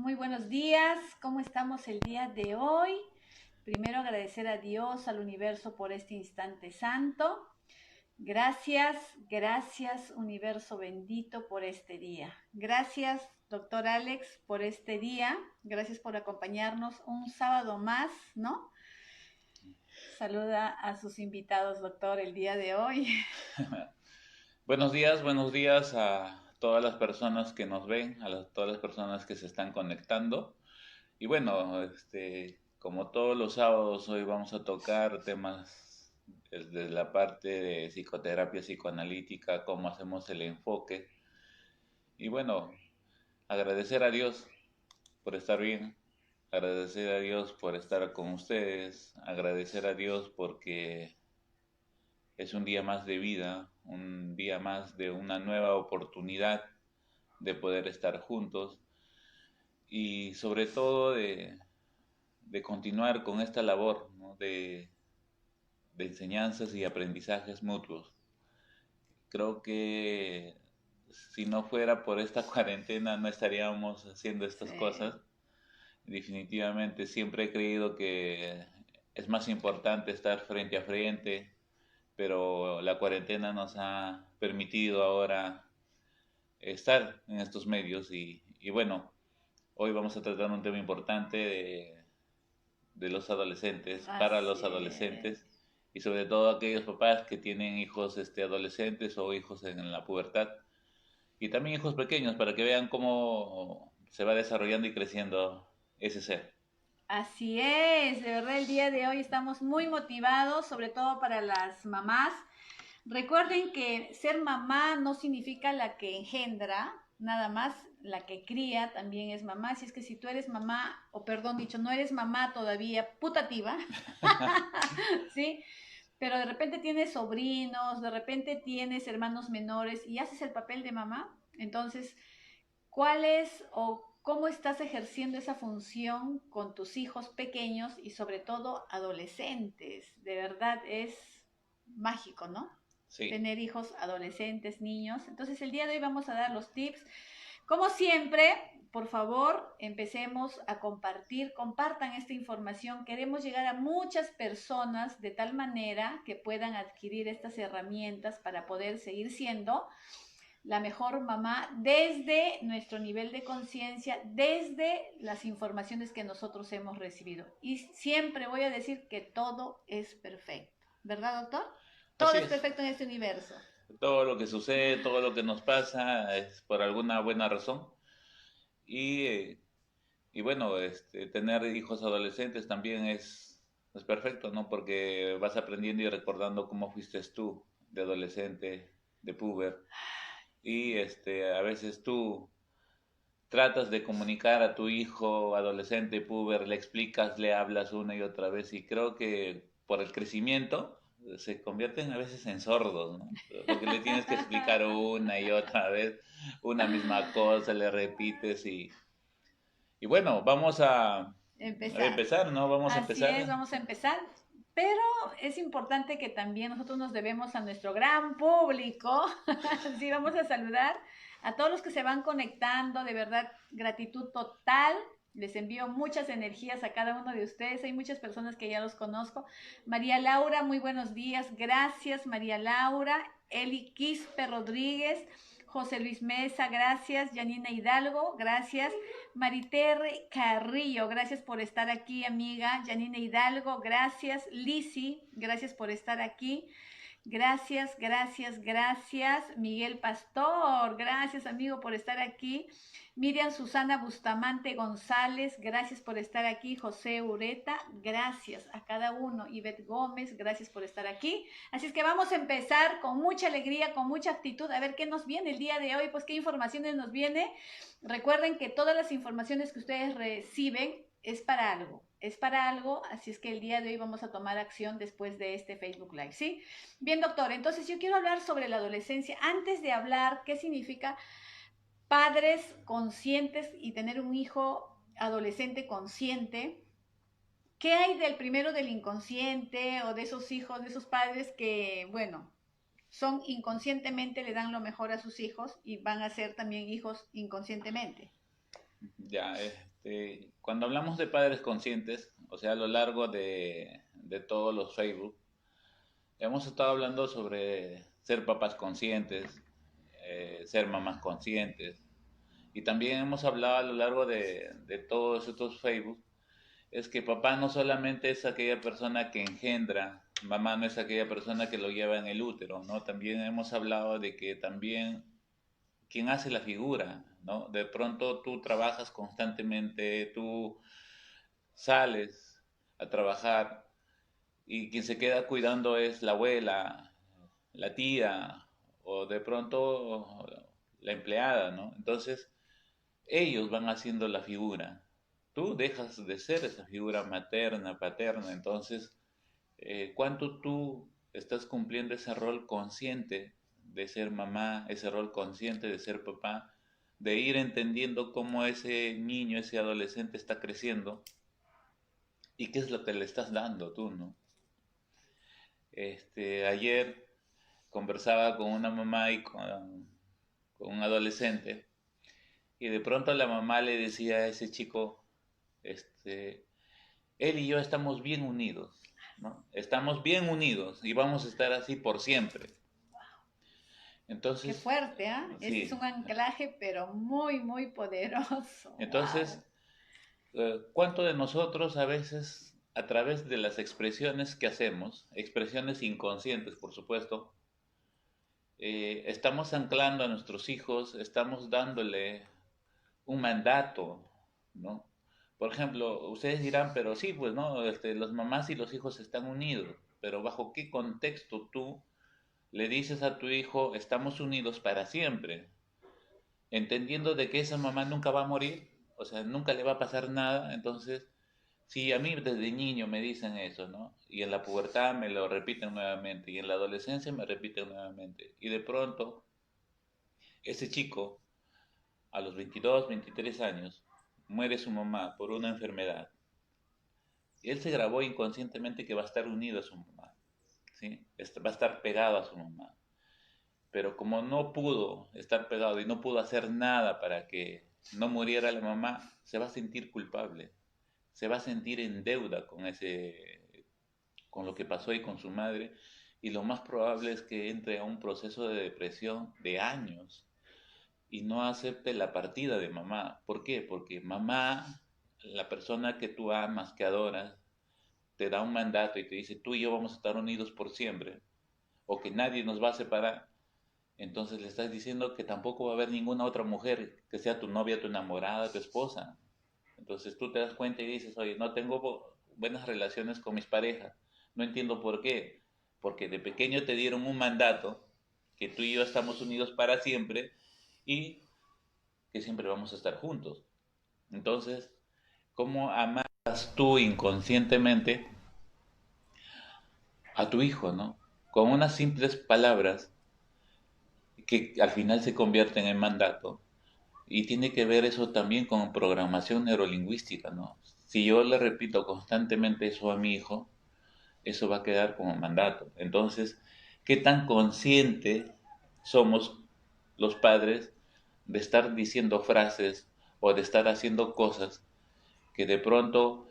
Muy buenos días, ¿cómo estamos el día de hoy? Primero agradecer a Dios, al universo por este instante santo. Gracias, gracias universo bendito por este día. Gracias, doctor Alex, por este día. Gracias por acompañarnos un sábado más, ¿no? Saluda a sus invitados, doctor, el día de hoy. Buenos días a todas las personas que nos ven, todas las personas que se están conectando. Y bueno, como todos los sábados, hoy vamos a tocar temas desde la parte de psicoterapia psicoanalítica, cómo hacemos el enfoque. Y bueno, agradecer a Dios por estar bien, agradecer a Dios por estar con ustedes, agradecer a Dios porque es un día más de vida, un día más de una nueva oportunidad de poder estar juntos y sobre todo de continuar con esta labor, ¿no? de enseñanzas y aprendizajes mutuos. Creo que si no fuera por esta cuarentena no estaríamos haciendo estas Sí. cosas. Definitivamente siempre he creído que es más importante estar frente a frente, pero la cuarentena nos ha permitido ahora estar en estos medios y bueno, hoy vamos a tratar un tema importante de los adolescentes, para Así los es. adolescentes y sobre todo aquellos papás que tienen hijos adolescentes o hijos en la pubertad y también hijos pequeños para que vean cómo se va desarrollando y creciendo ese ser. Así es, de verdad el día de hoy estamos muy motivados, sobre todo para las mamás. Recuerden que ser mamá no significa la que engendra, nada más la que cría también es mamá. Así es que si tú eres mamá, o perdón dicho, no eres mamá todavía putativa, ¿sí? Pero de repente tienes sobrinos, de repente tienes hermanos menores y haces el papel de mamá, entonces ¿cuál es o cómo estás ejerciendo esa función con tus hijos pequeños y sobre todo adolescentes? De verdad es mágico, ¿no? Sí, Tener hijos adolescentes, niños. Entonces el día de hoy vamos a dar los tips. Como siempre, por favor, empecemos a compartir, compartan esta información. Queremos llegar a muchas personas de tal manera que puedan adquirir estas herramientas para poder seguir siendo la mejor mamá desde nuestro nivel de conciencia, desde las informaciones que nosotros hemos recibido. Y siempre voy a decir que todo es perfecto, ¿verdad, doctor? Todo así es es. perfecto en este universo. Todo lo que sucede, todo lo que nos pasa es por alguna buena razón. Y Y bueno, tener hijos adolescentes también es perfecto, ¿no? Porque vas aprendiendo y recordando cómo fuiste tú de adolescente, de puber. Y a veces tú tratas de comunicar a tu hijo adolescente, puber, le explicas, le hablas una y otra vez. Y creo que por el crecimiento se convierten a veces en sordos, ¿no? Porque le tienes que explicar una y otra vez una misma cosa, le repites y bueno, vamos a Empezar. empezar, ¿no? Vamos a Así es, empezar. vamos a empezar. Pero es importante que también nosotros nos debemos a nuestro gran público. Sí, vamos a saludar a todos los que se van conectando. De verdad, gratitud total. Les envío muchas energías a cada uno de ustedes. Hay muchas personas que ya los conozco. María Laura, muy buenos días. Gracias, María Laura. Eli Quispe Rodríguez. José Luis Mesa, gracias. Janina Hidalgo, gracias. Mariterre Carrillo, gracias por estar aquí, amiga. Janine Hidalgo, gracias. Lisi, gracias por estar aquí. Gracias, gracias, gracias. Miguel Pastor, gracias, amigo, por estar aquí. Miriam Susana Bustamante González, gracias por estar aquí. José Ureta, gracias a cada uno. Ivette Gómez, gracias por estar aquí. Así es que vamos a empezar con mucha alegría, con mucha actitud, a ver qué nos viene el día de hoy, pues qué informaciones nos viene. Recuerden que todas las informaciones que ustedes reciben es para algo, así es que el día de hoy vamos a tomar acción después de este Facebook Live, ¿sí? Bien, doctor, entonces yo quiero hablar sobre la adolescencia. Antes de hablar qué significa padres conscientes y tener un hijo adolescente consciente, ¿qué hay del primero del inconsciente o de esos hijos, de esos padres que, bueno, son inconscientemente, le dan lo mejor a sus hijos y van a ser también hijos inconscientemente? Ya, Cuando hablamos de padres conscientes, o sea, a lo largo de todos los Facebook, hemos estado hablando sobre ser papás conscientes, ser mamás conscientes, y también hemos hablado a lo largo de todos estos Facebook, es que papá no solamente es aquella persona que engendra, mamá no es aquella persona que lo lleva en el útero, ¿no? También hemos hablado de que también quien hace la figura, ¿no? De pronto tú trabajas constantemente, tú sales a trabajar y quien se queda cuidando es la abuela, la tía o de pronto la empleada, ¿no? Entonces, ellos van haciendo la figura. Tú dejas de ser esa figura materna, paterna, entonces, ¿cuánto tú estás cumpliendo ese rol consciente de ser mamá, ese rol consciente de ser papá, de ir entendiendo cómo ese niño, ese adolescente está creciendo y qué es lo que le estás dando tú, ¿no? Ayer conversaba con una mamá y con un adolescente y de pronto la mamá le decía a ese chico, él y yo estamos bien unidos, ¿no? Estamos bien unidos y vamos a estar así por siempre. Qué Entonces, fuerte, ¿ah? ¿Eh? Ese es sí. un anclaje, pero muy, muy poderoso. Entonces, Wow. ¿cuánto de nosotros a veces, a través de las expresiones que hacemos, expresiones inconscientes, por supuesto, estamos anclando a nuestros hijos, estamos dándole un mandato, ¿no? Por ejemplo, ustedes dirán, pero sí, pues, ¿no? Las mamás y los hijos están unidos, pero ¿bajo qué contexto tú le dices a tu hijo, estamos unidos para siempre? Entendiendo de que esa mamá nunca va a morir, o sea, nunca le va a pasar nada, entonces, si a mí desde niño me dicen eso, ¿no? Y en la pubertad me lo repiten nuevamente, y en la adolescencia me repiten nuevamente, y de pronto, ese chico, a los 22, 23 años, muere su mamá por una enfermedad, y él se grabó inconscientemente que va a estar unido a su mamá, ¿sí? Va a estar pegado a su mamá. Pero como no pudo estar pegado y no pudo hacer nada para que no muriera la mamá, se va a sentir culpable, se va a sentir en deuda con lo que pasó y con su madre, y lo más probable es que entre a un proceso de depresión de años y no acepte la partida de mamá. ¿Por qué? Porque mamá, la persona que tú amas, que adoras, te da un mandato y te dice, tú y yo vamos a estar unidos por siempre, o que nadie nos va a separar. Entonces le estás diciendo que tampoco va a haber ninguna otra mujer que sea tu novia, tu enamorada, tu esposa. Entonces tú te das cuenta y dices, oye, no tengo buenas relaciones con mis parejas. No entiendo por qué. Porque de pequeño te dieron un mandato que tú y yo estamos unidos para siempre y que siempre vamos a estar juntos. Entonces, ¿cómo amas tú inconscientemente a tu hijo, no? Con unas simples palabras que al final se convierten en mandato. Y tiene que ver eso también con programación neurolingüística, ¿no? Si yo le repito constantemente eso a mi hijo, eso va a quedar como mandato. Entonces, ¿qué tan consciente somos los padres de estar diciendo frases o de estar haciendo cosas que de pronto,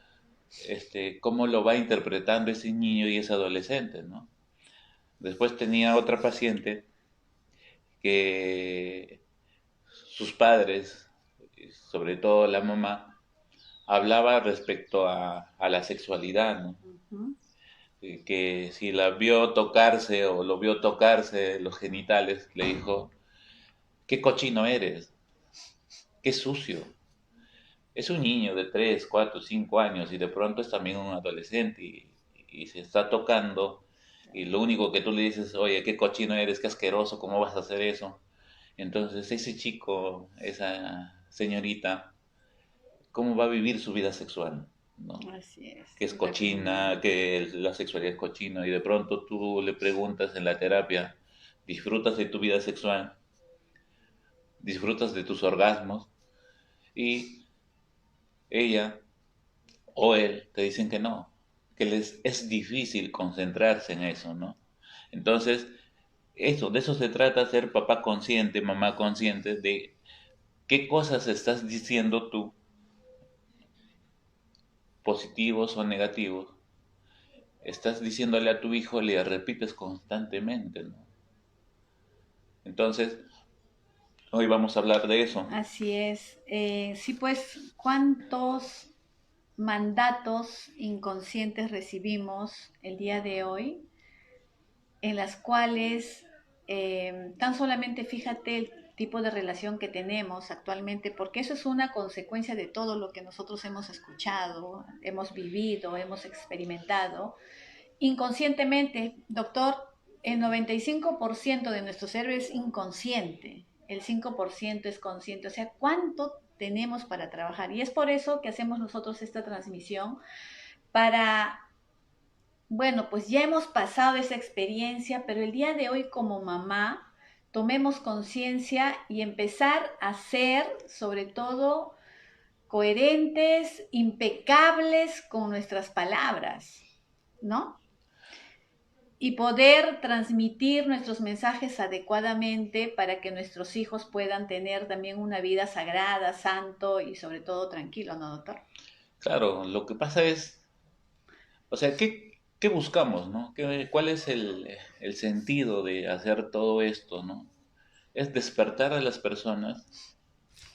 cómo lo va interpretando ese niño y ese adolescente, ¿no? Después tenía otra paciente que sus padres, sobre todo la mamá, hablaba respecto a la sexualidad, ¿no? Ujú. Que si la vio tocarse o lo vio tocarse los genitales, le dijo, qué cochino eres, qué sucio. Es un niño de 3 4 5 años y de pronto es también un adolescente y se está tocando y lo único que tú le dices, oye, qué cochino eres, qué asqueroso, ¿cómo vas a hacer eso? Entonces ese chico, esa señorita, ¿cómo va a vivir su vida sexual? ¿No? Así es, Que es sin cochina, reprimiendo. que la sexualidad es cochina, y de pronto tú le preguntas en la terapia, ¿disfrutas de tu vida sexual? ¿Disfrutas de tus orgasmos? Y ella o él te dicen que no, que les es difícil concentrarse en eso, ¿no? Entonces, de eso se trata ser papá consciente, mamá consciente de qué cosas estás diciendo tú positivos o negativos, estás diciéndole a tu hijo, le repites constantemente, ¿no? Entonces, hoy vamos a hablar de eso. Así es. Sí, pues, ¿cuántos mandatos inconscientes recibimos el día de hoy en las cuales tan solamente fíjate el tipo de relación que tenemos actualmente, porque eso es una consecuencia de todo lo que nosotros hemos escuchado, hemos vivido, hemos experimentado? Inconscientemente, doctor, el 95% de nuestro cerebro es inconsciente, el 5% es consciente, o sea, ¿cuánto tenemos para trabajar? Y es por eso que hacemos nosotros esta transmisión, para, bueno, pues ya hemos pasado esa experiencia, pero el día de hoy como mamá, tomemos conciencia y empezar a ser, sobre todo, coherentes, impecables con nuestras palabras, ¿no? Y poder transmitir nuestros mensajes adecuadamente para que nuestros hijos puedan tener también una vida sagrada, santo y sobre todo tranquilo, ¿no, doctor? Claro, lo que pasa es, o sea, ¿qué buscamos, no? ¿Cuál es el sentido de hacer todo esto, no? Es despertar a las personas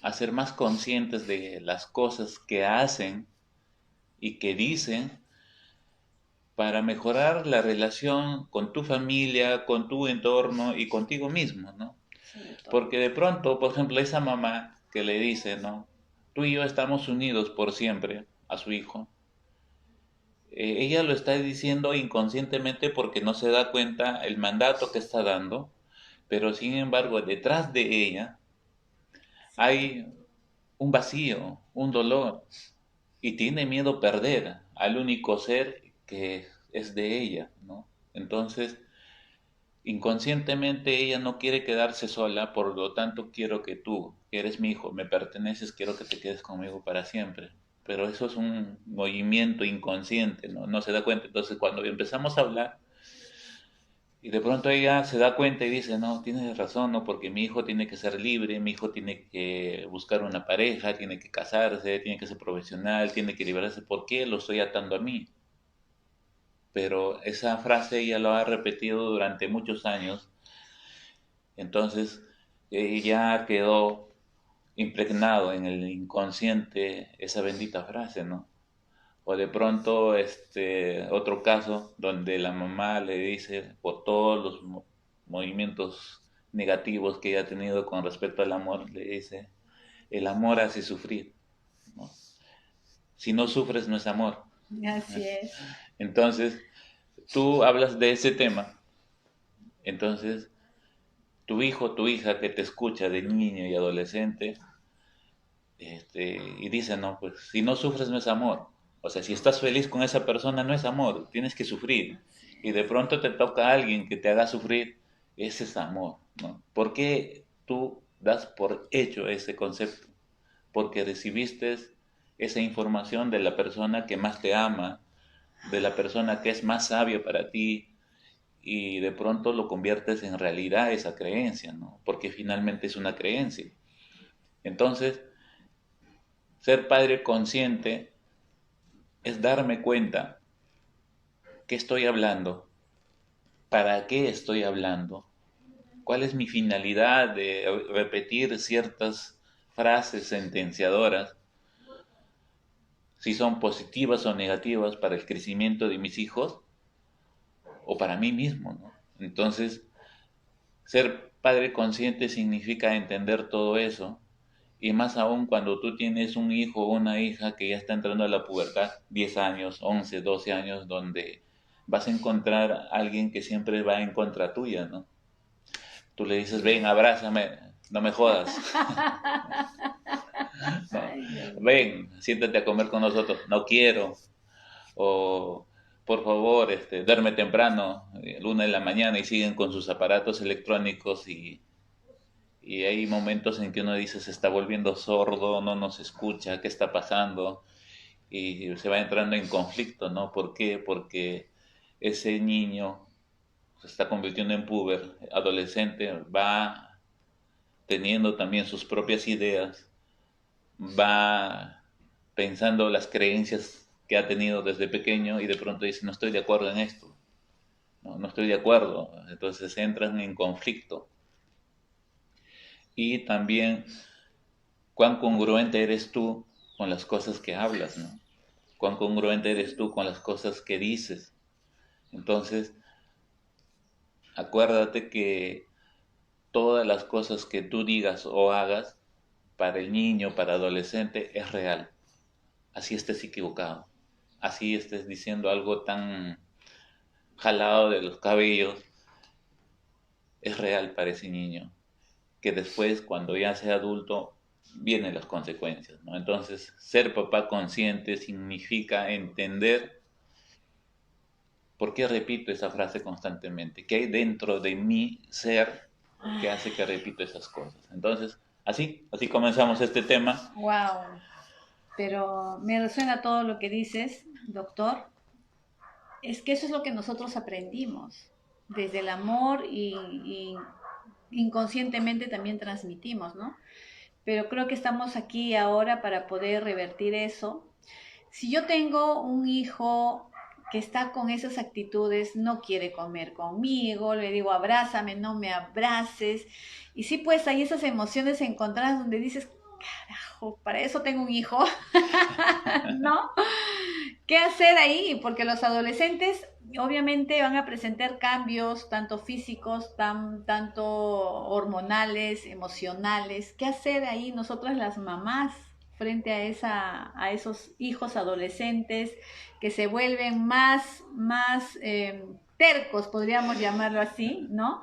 a ser más conscientes de las cosas que hacen y que dicen para mejorar la relación con tu familia, con tu entorno y contigo mismo, ¿no? Sí, doctor. Porque de pronto, por ejemplo, esa mamá que le dice, ¿no? Tú y yo estamos unidos por siempre a su hijo. Ella lo está diciendo inconscientemente porque no se da cuenta el mandato que está dando, pero sin embargo, detrás de ella hay un vacío, un dolor, y tiene miedo a perder al único ser que es de ella, ¿no? Entonces, inconscientemente ella no quiere quedarse sola, por lo tanto quiero que tú, que eres mi hijo, me perteneces, quiero que te quedes conmigo para siempre. Pero eso es un movimiento inconsciente, ¿no? No se da cuenta. Entonces, cuando empezamos a hablar, y de pronto ella se da cuenta y dice, no, tienes razón, no, porque mi hijo tiene que ser libre, mi hijo tiene que buscar una pareja, tiene que casarse, tiene que ser profesional, tiene que liberarse. ¿Por qué lo estoy atando a mí? Pero esa frase ella lo ha repetido durante muchos años, entonces ya quedó impregnado en el inconsciente esa bendita frase, ¿no? O de pronto, otro caso donde la mamá le dice por todos los movimientos negativos que ella ha tenido con respecto al amor, le dice, el amor hace sufrir, ¿no? Si no sufres no es amor. Así es. Entonces, tú hablas de ese tema, entonces tu hijo, tu hija que te escucha de niño y adolescente, y dice, no, pues si no sufres no es amor. O sea, si estás feliz con esa persona no es amor, tienes que sufrir. Y de pronto te toca a alguien que te haga sufrir, ese es amor, ¿no? ¿Por qué tú das por hecho ese concepto? Porque recibiste esa información de la persona que más te ama, de la persona que es más sabia para ti, y de pronto lo conviertes en realidad esa creencia, ¿no? Porque finalmente es una creencia. Entonces, ser padre consciente es darme cuenta qué estoy hablando, para qué estoy hablando, cuál es mi finalidad de repetir ciertas frases sentenciadoras, si son positivas o negativas para el crecimiento de mis hijos o para mí mismo, ¿no? Entonces, ser padre consciente significa entender todo eso, y más aún cuando tú tienes un hijo o una hija que ya está entrando a la pubertad, 10 años, 11, 12 años, donde vas a encontrar a alguien que siempre va en contra tuya, ¿no? Tú le dices, ven, abrázame, no me jodas. ¿No? Ay, Dios mío. Ven, siéntate a comer con nosotros, no quiero. O, por favor, duerme temprano, 1 de la mañana, y siguen con sus aparatos electrónicos, y hay momentos en que uno dice, se está volviendo sordo, no nos escucha, ¿qué está pasando? Y se va entrando en conflicto, ¿no? ¿Por qué? Porque ese niño se está convirtiendo en puber, adolescente, va teniendo también sus propias ideas, va pensando las creencias que ha tenido desde pequeño y de pronto dice, no estoy de acuerdo en esto, no estoy de acuerdo, entonces entran en conflicto. Y también cuán congruente eres tú con las cosas que hablas, ¿no? Cuán congruente eres tú con las cosas que dices. Entonces, acuérdate que todas las cosas que tú digas o hagas para el niño, para el adolescente, es real. Así estés equivocado. Así estés diciendo algo tan jalado de los cabellos, es real para ese niño. Que después, cuando ya sea adulto, vienen las consecuencias, ¿no? Entonces, ser papá consciente significa entender por qué repito esa frase constantemente, qué hay dentro de mi ser que hace que repito esas cosas. Entonces, así comenzamos este tema. Wow, pero me resuena todo lo que dices, doctor. Es que eso es lo que nosotros aprendimos desde el amor y inconscientemente también transmitimos, ¿no? Pero creo que estamos aquí ahora para poder revertir eso. Si yo tengo un hijo que está con esas actitudes, no quiere comer conmigo, le digo abrázame, no me abraces, y sí, pues hay esas emociones encontradas donde dices, carajo, para eso tengo un hijo, ¿no? ¿Qué hacer ahí? Porque los adolescentes obviamente van a presentar cambios tanto físicos, tanto hormonales, emocionales. ¿Qué hacer ahí nosotras las mamás frente a esos hijos adolescentes que se vuelven más tercos, podríamos llamarlo así, ¿no?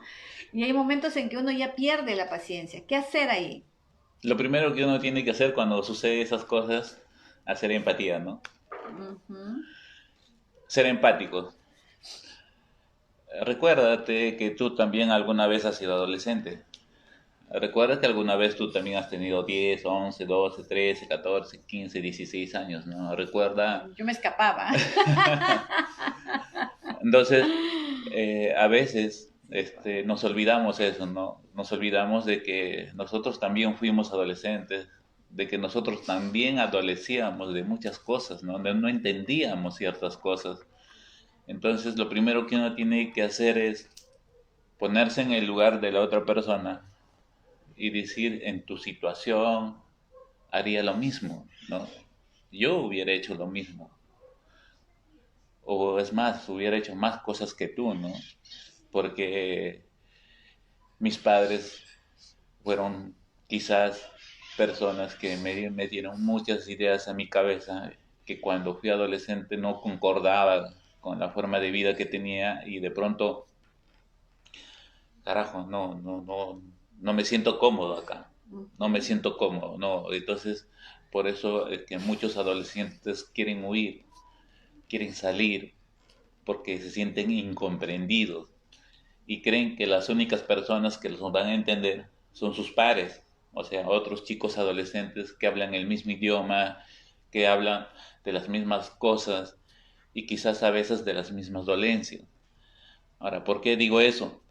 Y hay momentos en que uno ya pierde la paciencia. ¿Qué hacer ahí? Lo primero que uno tiene que hacer cuando sucede esas cosas, hacer empatía, ¿no? Ujú. Ser empáticos. Recuérdate que tú también alguna vez has sido adolescente. Recuerda que alguna vez tú también has tenido 10, 11, 12, 13, 14, 15, 16 años, ¿no? Recuerda. Yo me escapaba. Entonces, a veces nos olvidamos eso, ¿no? Nos olvidamos de que nosotros también fuimos adolescentes, de que nosotros también adolecíamos de muchas cosas, ¿no? No entendíamos ciertas cosas. Entonces, lo primero que uno tiene que hacer es ponerse en el lugar de la otra persona y decir, en tu situación haría lo mismo, ¿no? Yo hubiera hecho lo mismo. O es más, hubiera hecho más cosas que tú, ¿no? Porque mis padres fueron quizás personas que me metieron muchas ideas a mi cabeza que cuando fui adolescente no concordaba con la forma de vida que tenía y de pronto, carajo, no me siento cómodo acá, no me siento cómodo, no. Entonces, por eso es que muchos adolescentes quieren huir, quieren salir, porque se sienten incomprendidos y creen que las únicas personas que los van a entender son sus pares, o sea, otros chicos adolescentes que hablan el mismo idioma, que hablan de las mismas cosas y quizás a veces de las mismas dolencias. Ahora, ¿por qué digo eso?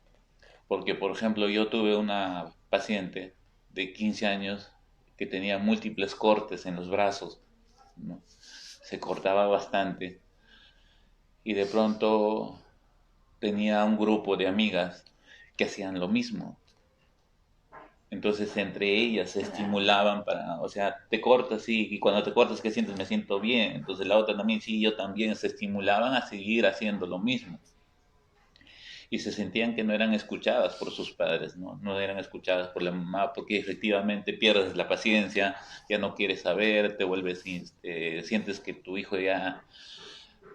Porque, por ejemplo, yo tuve una paciente de 15 años que tenía múltiples cortes en los brazos, ¿no? Se cortaba bastante y de pronto tenía un grupo de amigas que hacían lo mismo. Entonces entre ellas se Claro. estimulaban para, o sea, te cortas, sí, y cuando te cortas, ¿qué sientes? Me siento bien. Entonces la otra también, sí, yo también, se estimulaban a seguir haciendo lo mismo. Y se sentían que no eran escuchadas por sus padres, ¿no? No eran escuchadas por la mamá, porque efectivamente pierdes la paciencia, ya no quieres saber, te vuelves, sientes que tu hijo ya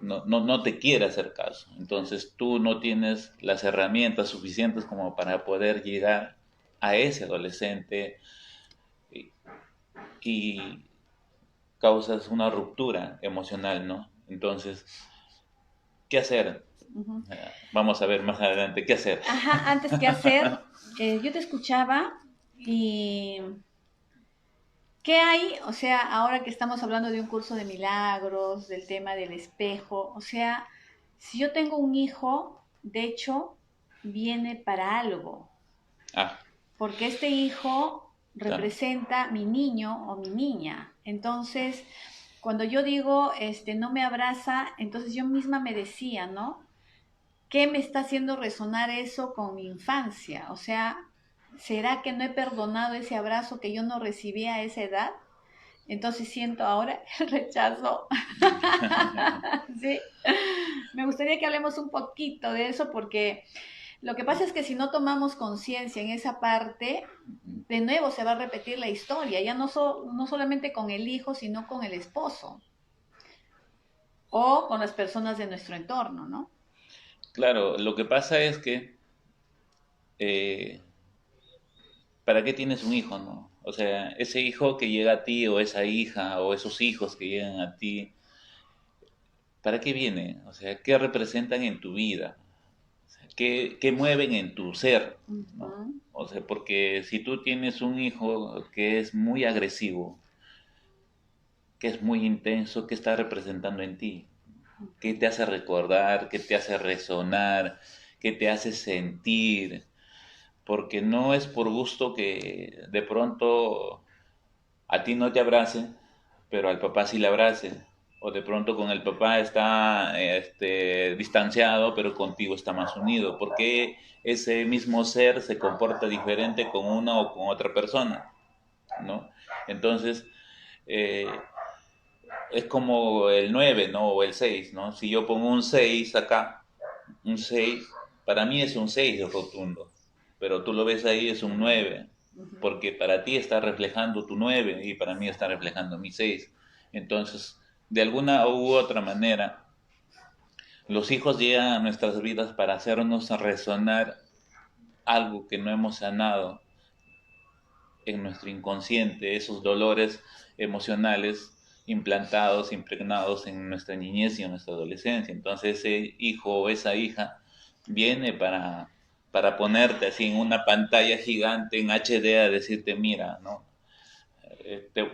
no te quiere hacer caso. Entonces tú no tienes las herramientas suficientes como para poder llegar a ese adolescente y, y causas una ruptura emocional, ¿no? Entonces, ¿qué hacer? Ujú. Vamos a ver más adelante qué hacer. Ajá, antes que hacer, yo te escuchaba y ¿qué hay? O sea, ahora que estamos hablando de un curso de milagros, del tema del espejo, o sea, si yo tengo un hijo, de hecho, viene para algo, Ah, porque este hijo claro. representa mi niño o mi niña. Entonces, cuando yo digo, no me abraza, entonces yo misma me decía, ¿no? ¿Qué me está haciendo resonar eso con mi infancia? O sea, ¿será que no he perdonado ese abrazo que yo no recibí a esa edad? Entonces siento ahora el rechazo. Sí, me gustaría que hablemos un poquito de eso porque lo que pasa es que si no tomamos conciencia en esa parte, de nuevo se va a repetir la historia, ya no solamente con el hijo, sino con el esposo o con las personas de nuestro entorno, ¿no? Claro, lo que pasa es que, eh, ¿para qué tienes un hijo, no? O sea, ese hijo que llega a ti o esa hija o esos hijos que llegan a ti, ¿para qué vienen? O sea, ¿qué representan en tu vida? O sea, ¿qué mueven en tu ser? ¿No? Ujú. O sea, porque si tú tienes un hijo que es muy agresivo, que es muy intenso, ¿qué está representando en ti? ¿Qué te hace recordar? ¿Qué te hace resonar? ¿Qué te hace sentir? Porque no es por gusto que de pronto a ti no te abrace, pero al papá sí le abrace. O de pronto con el papá está distanciado, pero contigo está más unido. Porque ese mismo ser se comporta diferente con una o con otra persona, ¿no? Entonces, eh, es como el 9, ¿no? O el 6, ¿no? Si yo pongo un 6 acá, un 6 para mí es un 6 de rotundo, pero tú lo ves ahí es un 9 Ujú. porque para ti está reflejando tu 9 y para mí está reflejando mi 6. Entonces, de alguna u otra manera, los hijos llegan a nuestras vidas para hacernos resonar algo que no hemos sanado en nuestro inconsciente, esos dolores emocionales implantados, impregnados en nuestra niñez y en nuestra adolescencia. Entonces ese hijo o esa hija viene para ponerte así en una pantalla gigante en HD a decirte, mira, ¿no?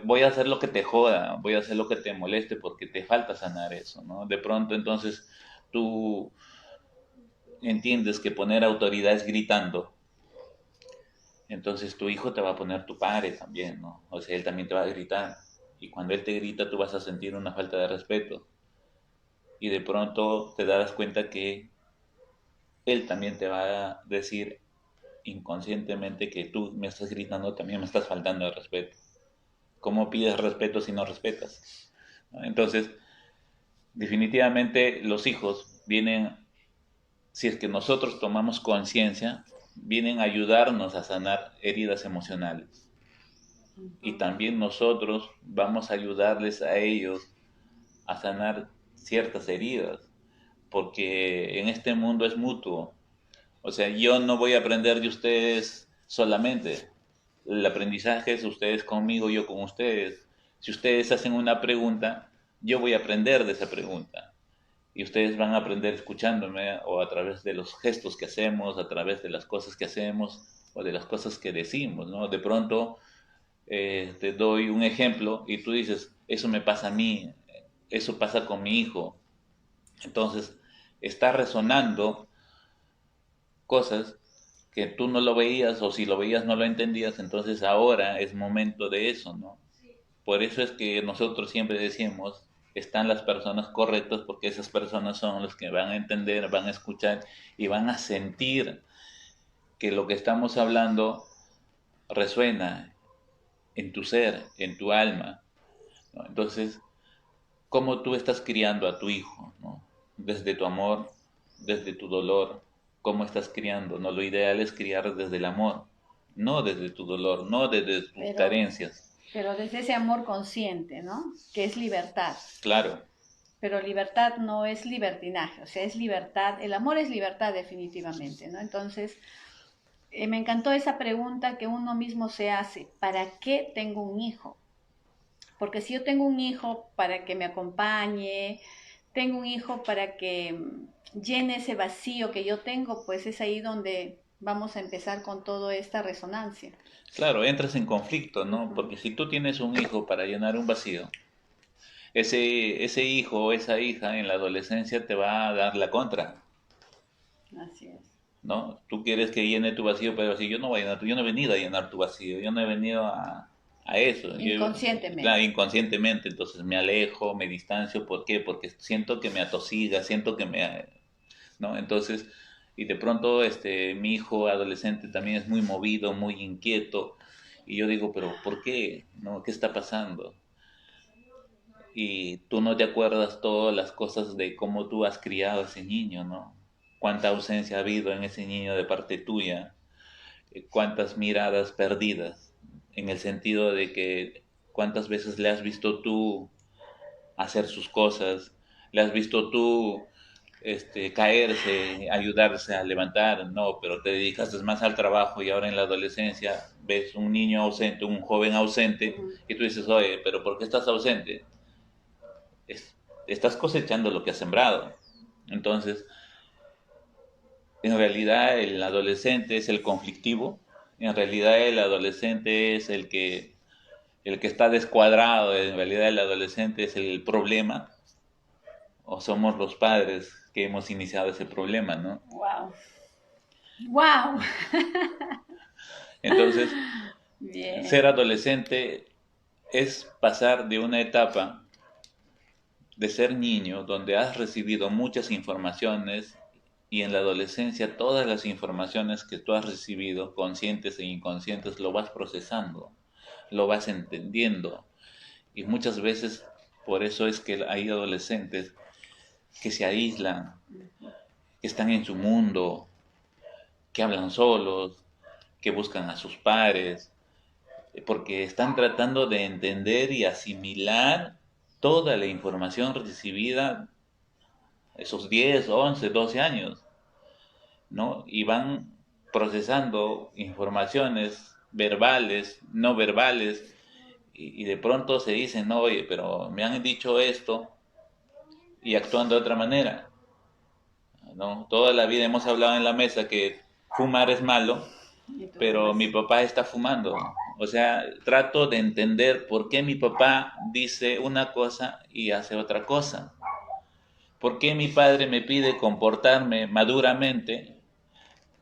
Voy a hacer lo que te joda, voy a hacer lo que te moleste porque te falta sanar eso, ¿no? De pronto entonces tú entiendes que poner autoridad es gritando, entonces tu hijo te va a poner tu padre también, ¿no? O sea, él también te va a gritar. Y cuando él te grita, tú vas a sentir una falta de respeto. Y de pronto te darás cuenta que él también te va a decir inconscientemente que tú me estás gritando, también me estás faltando de respeto. ¿Cómo pides respeto si no respetas? ¿No? Entonces, definitivamente los hijos vienen, si es que nosotros tomamos conciencia, vienen a ayudarnos a sanar heridas emocionales. Y Ujú. también nosotros vamos a ayudarles a ellos a sanar ciertas heridas, porque en este mundo es mutuo. O sea, yo no voy a aprender de ustedes solamente. El aprendizaje es ustedes conmigo, yo con ustedes. Si ustedes hacen una pregunta, yo voy a aprender de esa pregunta. Y ustedes van a aprender escuchándome o a través de los gestos que hacemos, a través de las cosas que hacemos o de las cosas que decimos, ¿no? De pronto te doy un ejemplo y tú dices, eso me pasa a mí, eso pasa con mi hijo. Entonces, está resonando cosas que tú no lo veías o si lo veías no lo entendías, entonces ahora es momento de eso, ¿no? Por eso es que nosotros siempre decimos, están las personas correctas porque esas personas son las que van a entender, van a escuchar y van a sentir que lo que estamos hablando resuena en tu ser, en tu alma, ¿no? Entonces, cómo tú estás criando a tu hijo, ¿no? Desde tu amor, desde tu dolor, cómo estás criando, ¿no? Lo ideal es criar desde el amor, no desde tu dolor, no desde tus Pero, carencias. pero desde ese amor consciente, ¿no? Que es libertad. Claro, Pero libertad no es libertinaje, o sea, es libertad, el amor es libertad definitivamente, ¿no? Entonces, me encantó esa pregunta que uno mismo se hace, ¿para qué tengo un hijo? Porque si yo tengo un hijo para que me acompañe, tengo un hijo para que llene ese vacío que yo tengo, pues es ahí donde vamos a empezar con toda esta resonancia. claro, entras en conflicto, ¿no? Ujú. Porque si tú tienes un hijo para llenar un vacío, ese hijo o esa hija en la adolescencia te va a dar la contra, Así es. ¿no? Tú quieres que llene tu vacío, pero si yo no voy a llenar, yo no he venido a llenar tu vacío, yo no he venido a eso. Inconscientemente. Claro, inconscientemente, entonces me alejo, me distancio. ¿Por qué? Porque siento que me atosiga, siento que me... ¿no? Entonces, y de pronto mi hijo adolescente también es muy movido, muy inquieto, y yo digo, pero ¿por qué? ¿No? ¿Qué está pasando? Y tú no te acuerdas todas las cosas de cómo tú has criado a ese niño, ¿no? Cuánta ausencia ha habido en ese niño de parte tuya, cuántas miradas perdidas, en el sentido de que cuántas veces le has visto tú hacer sus cosas, le has visto tú caerse, ayudarse a levantar, no, pero te dedicaste más al trabajo y ahora en la adolescencia ves un niño ausente, un joven ausente, y tú dices, oye, pero ¿por qué estás ausente? Es, estás cosechando lo que has sembrado. Entonces, en realidad el adolescente es el conflictivo, en realidad el adolescente es el que está descuadrado, en realidad el adolescente es el problema, o somos los padres que hemos iniciado ese problema, ¿no? Wow. Wow. Entonces, ser Bien. adolescente es pasar de una etapa de ser niño, donde has recibido muchas informaciones y en la adolescencia todas las informaciones que tú has recibido, conscientes e inconscientes, lo vas procesando, lo vas entendiendo. Y muchas veces por eso es que hay adolescentes que se aíslan, que están en su mundo, que hablan solos, que buscan a sus pares, porque están tratando de entender y asimilar toda la información recibida esos 10, 11, 12 años, ¿no? Y van procesando informaciones verbales, no verbales, y de pronto se dicen, no, oye, pero me han dicho esto y actúan de otra manera, ¿no? Toda la vida hemos hablado en la mesa que fumar es malo, pero mi papá está fumando. O sea, trato de entender por qué mi papá dice una cosa y hace otra cosa. ¿Por qué mi padre me pide comportarme maduramente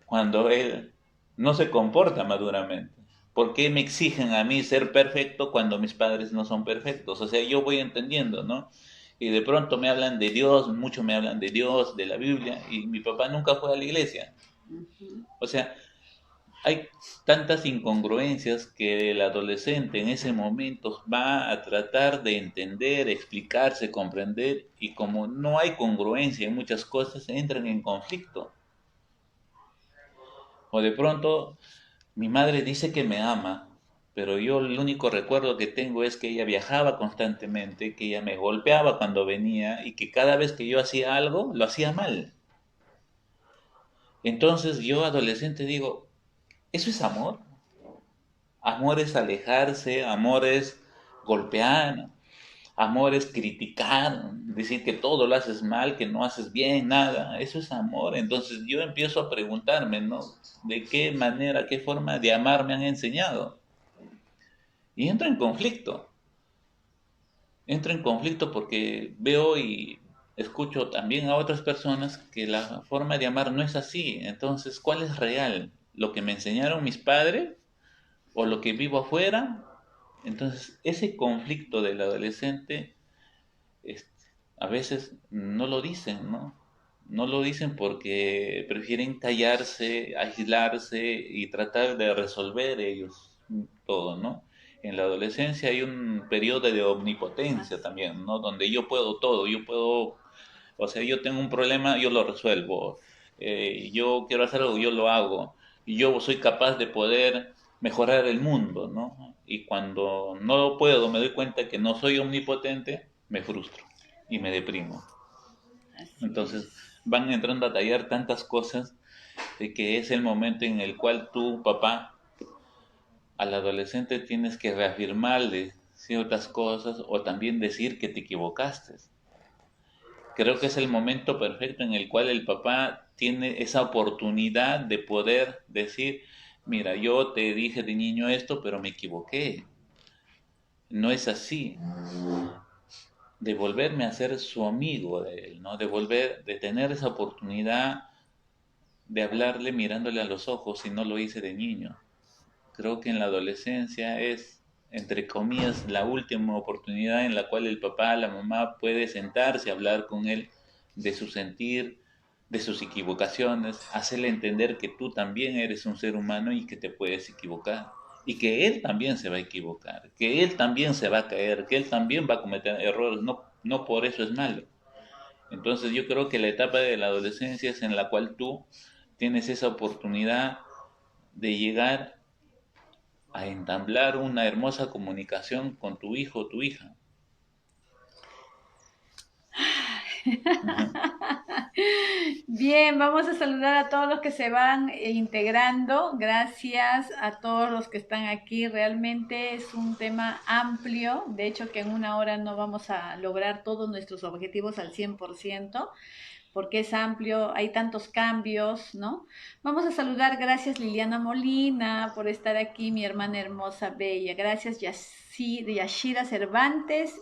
cuando él no se comporta maduramente? ¿Por qué me exigen a mí ser perfecto cuando mis padres no son perfectos? O sea, yo voy entendiendo, ¿no? Y de pronto me hablan de Dios, mucho me hablan de Dios, de la Biblia, y mi papá nunca fue a la iglesia. O sea, hay tantas incongruencias que el adolescente en ese momento va a tratar de entender, explicarse, comprender, y como no hay congruencia en muchas cosas, entran en conflicto. O de pronto, mi madre dice que me ama, pero yo el único recuerdo que tengo es que ella viajaba constantemente, que ella me golpeaba cuando venía y que cada vez que yo hacía algo, lo hacía mal. Entonces yo adolescente digo, ¿eso es amor? Amor es alejarse, amor es golpear, amor es criticar, decir que todo lo haces mal, que no haces bien, nada. Eso es amor. Entonces yo empiezo a preguntarme, ¿no? ¿De qué manera, qué forma de amar me han enseñado? Y entro en conflicto. Entro en conflicto porque veo y escucho también a otras personas que la forma de amar no es así. Entonces, ¿cuál es real? ¿Lo que me enseñaron mis padres o lo que vivo afuera? Entonces, ese conflicto del adolescente, este, a veces no lo dicen, ¿no? No lo dicen porque prefieren callarse, aislarse y tratar de resolver ellos todo, ¿no? En la adolescencia hay un periodo de omnipotencia también, ¿no? Donde yo puedo todo, yo puedo, o sea, yo tengo un problema, yo lo resuelvo. Yo quiero hacer algo, yo lo hago. Y yo soy capaz de poder mejorar el mundo, ¿no? Y cuando no lo puedo, me doy cuenta que no soy omnipotente, me frustro y me deprimo. Así Entonces es. van entrando a tallar tantas cosas de que es el momento en el cual tú, papá, al adolescente tienes que reafirmarle ciertas cosas o también decir que te equivocaste. Creo que es el momento perfecto en el cual el papá tiene esa oportunidad de poder decir, mira, yo te dije de niño esto, pero me equivoqué. No es así. De volverme a ser su amigo de él, ¿no? De volver, de tener esa oportunidad de hablarle mirándole a los ojos si no lo hice de niño. Creo que en la adolescencia es entre comillas, la última oportunidad en la cual el papá, la mamá puede sentarse a hablar con él de su sentir, de sus equivocaciones, hacerle entender que tú también eres un ser humano y que te puedes equivocar. Y que él también se va a equivocar, que él también se va a caer, que él también va a cometer errores, no, no por eso es malo. Entonces yo creo que la etapa de la adolescencia es en la cual tú tienes esa oportunidad de llegar a entablar una hermosa comunicación con tu hijo o tu hija. Bien, vamos a saludar a todos los que se van integrando. Gracias a todos los que están aquí. Realmente es un tema amplio. De hecho, que en una hora no vamos a lograr todos nuestros objetivos al 100%, porque es amplio, hay tantos cambios, ¿no? Vamos a saludar, gracias Liliana Molina por estar aquí, mi hermana hermosa, bella. Gracias Yashira Cervantes,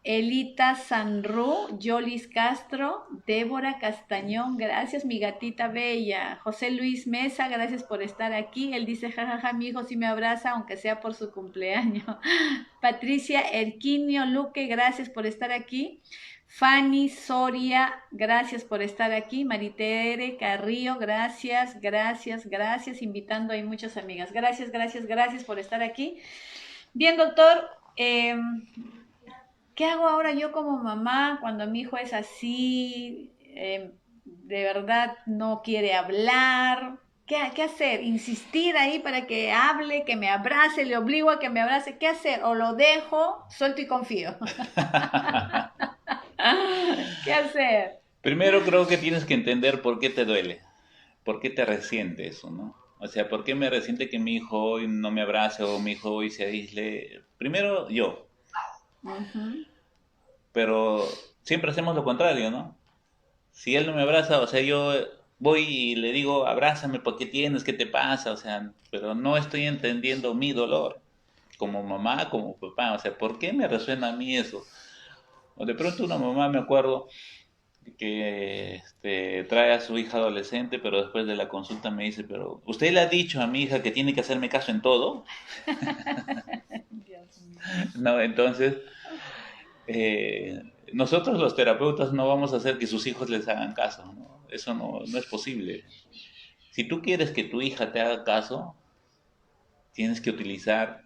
Elita Sanru, Yolis Castro, Débora Castañón, gracias mi gatita bella. José Luis Mesa, gracias por estar aquí. Él dice, jajaja, mi hijo sí me abraza, aunque sea por su cumpleaños. Patricia Erquinio Luque, gracias por estar aquí. Fanny Soria, gracias por estar aquí. Maritere Carrillo, gracias, gracias, gracias. Invitando a muchas amigas. Gracias, gracias, gracias por estar aquí. Bien, doctor, ¿qué hago ahora yo como mamá cuando mi hijo es así? De verdad no quiere hablar. ¿Qué hacer? ¿Insistir ahí para que hable, que me abrace, le obligo a que me abrace? ¿Qué hacer? ¿O lo dejo, suelto y confío? ¿Qué hacer? Primero creo que tienes que entender por qué te duele, por qué te resiente eso, ¿no? O sea, ¿por qué me resiente que mi hijo hoy no me abrace o mi hijo hoy se aísle? Primero yo, pero siempre hacemos lo contrario, ¿no? Si él no me abraza, o sea, yo voy y le digo, abrázame, ¿por qué tienes? ¿Qué te pasa? O sea, pero no estoy entendiendo mi dolor, como mamá, como papá, o sea, ¿por qué me resuena a mí eso? O de pronto una mamá, me acuerdo, que trae a su hija adolescente, pero después de la consulta me dice, pero ¿usted le ha dicho a mi hija que tiene que hacerme caso en todo? No, entonces, nosotros los terapeutas no vamos a hacer que sus hijos les hagan caso, ¿no? Eso no es posible. Si tú quieres que tu hija te haga caso, tienes que utilizar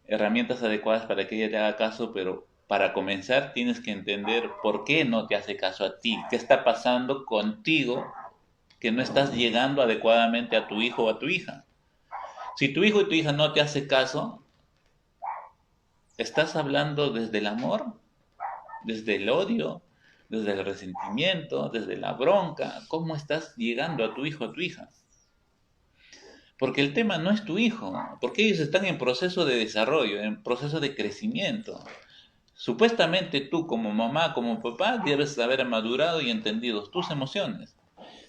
herramientas adecuadas para que ella te haga caso, pero para comenzar tienes que entender por qué no te hace caso a ti, qué está pasando contigo, que no estás llegando adecuadamente a tu hijo o a tu hija. Si tu hijo y tu hija no te hace caso, estás hablando desde el amor, desde el odio, desde el resentimiento, desde la bronca. ¿Cómo estás llegando a tu hijo o a tu hija? Porque el tema no es tu hijo, porque ellos están en proceso de desarrollo, en proceso de crecimiento. Supuestamente tú como mamá, como papá, debes haber madurado y entendido tus emociones.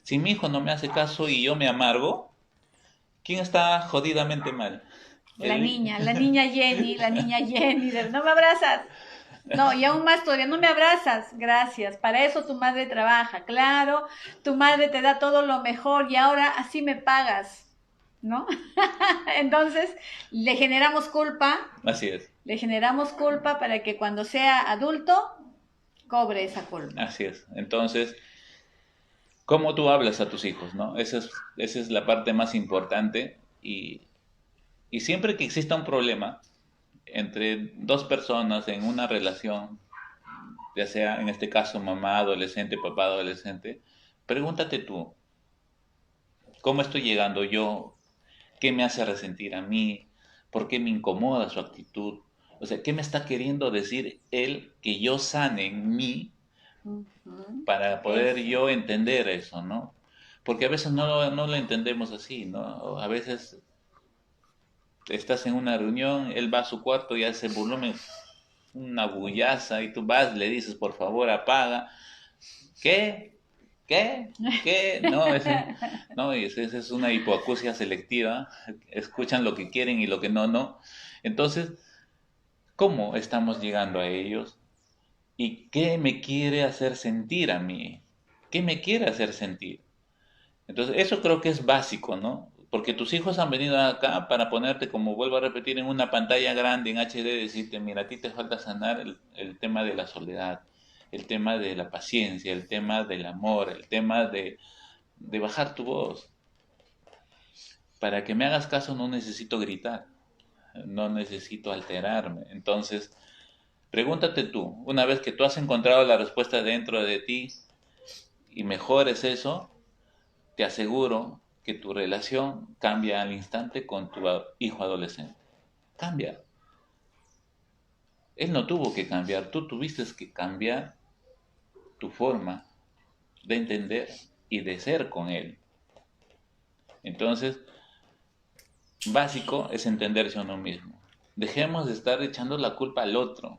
Si mi hijo no me hace caso y yo me amargo, ¿quién está jodidamente mal? La niña Jenny, no me abrazas. No, y aún más todavía, no me abrazas, gracias. Para eso tu madre trabaja, claro, tu madre te da todo lo mejor y ahora así me pagas, ¿no? Entonces, le generamos culpa. Así es. Le generamos culpa para que cuando sea adulto cobre esa culpa. Así es. Entonces, ¿cómo tú hablas a tus hijos, no? Esa es la parte más importante y siempre que exista un problema entre dos personas en una relación, ya sea en este caso mamá adolescente, papá adolescente, pregúntate tú, ¿cómo estoy llegando yo? ¿Qué me hace resentir a mí? ¿Por qué me incomoda su actitud? O sea, ¿qué me está queriendo decir él que yo sane en mí para poder yo entender eso, ¿no? Porque a veces no lo entendemos así, ¿no? A veces estás en una reunión, él va a su cuarto y hace volumen, una bullaza, y tú vas, le dices, por favor, apaga. ¿Qué? ¿Qué? ¿Qué? No, esa es una hipoacusia selectiva. Escuchan lo que quieren y lo que no, no. Entonces, ¿cómo estamos llegando a ellos? ¿Y qué me quiere hacer sentir a mí? ¿Qué me quiere hacer sentir? Entonces, eso creo que es básico, ¿no? porque tus hijos han venido acá para ponerte, como vuelvo a repetir, en una pantalla grande, en HD, decirte, mira, a ti te falta sanar el tema de la soledad, el tema de la paciencia, el tema del amor, el tema de bajar tu voz. Para que me hagas caso no necesito gritar, no necesito alterarme. Entonces, pregúntate tú, una vez que tú has encontrado la respuesta dentro de ti y mejores eso, te aseguro que tu relación cambia al instante con tu hijo adolescente. Cambia. Él no tuvo que cambiar, tú tuviste que cambiar tu forma de entender y de ser con él. Entonces, básico es entenderse a uno mismo. Dejemos de estar echando la culpa al otro.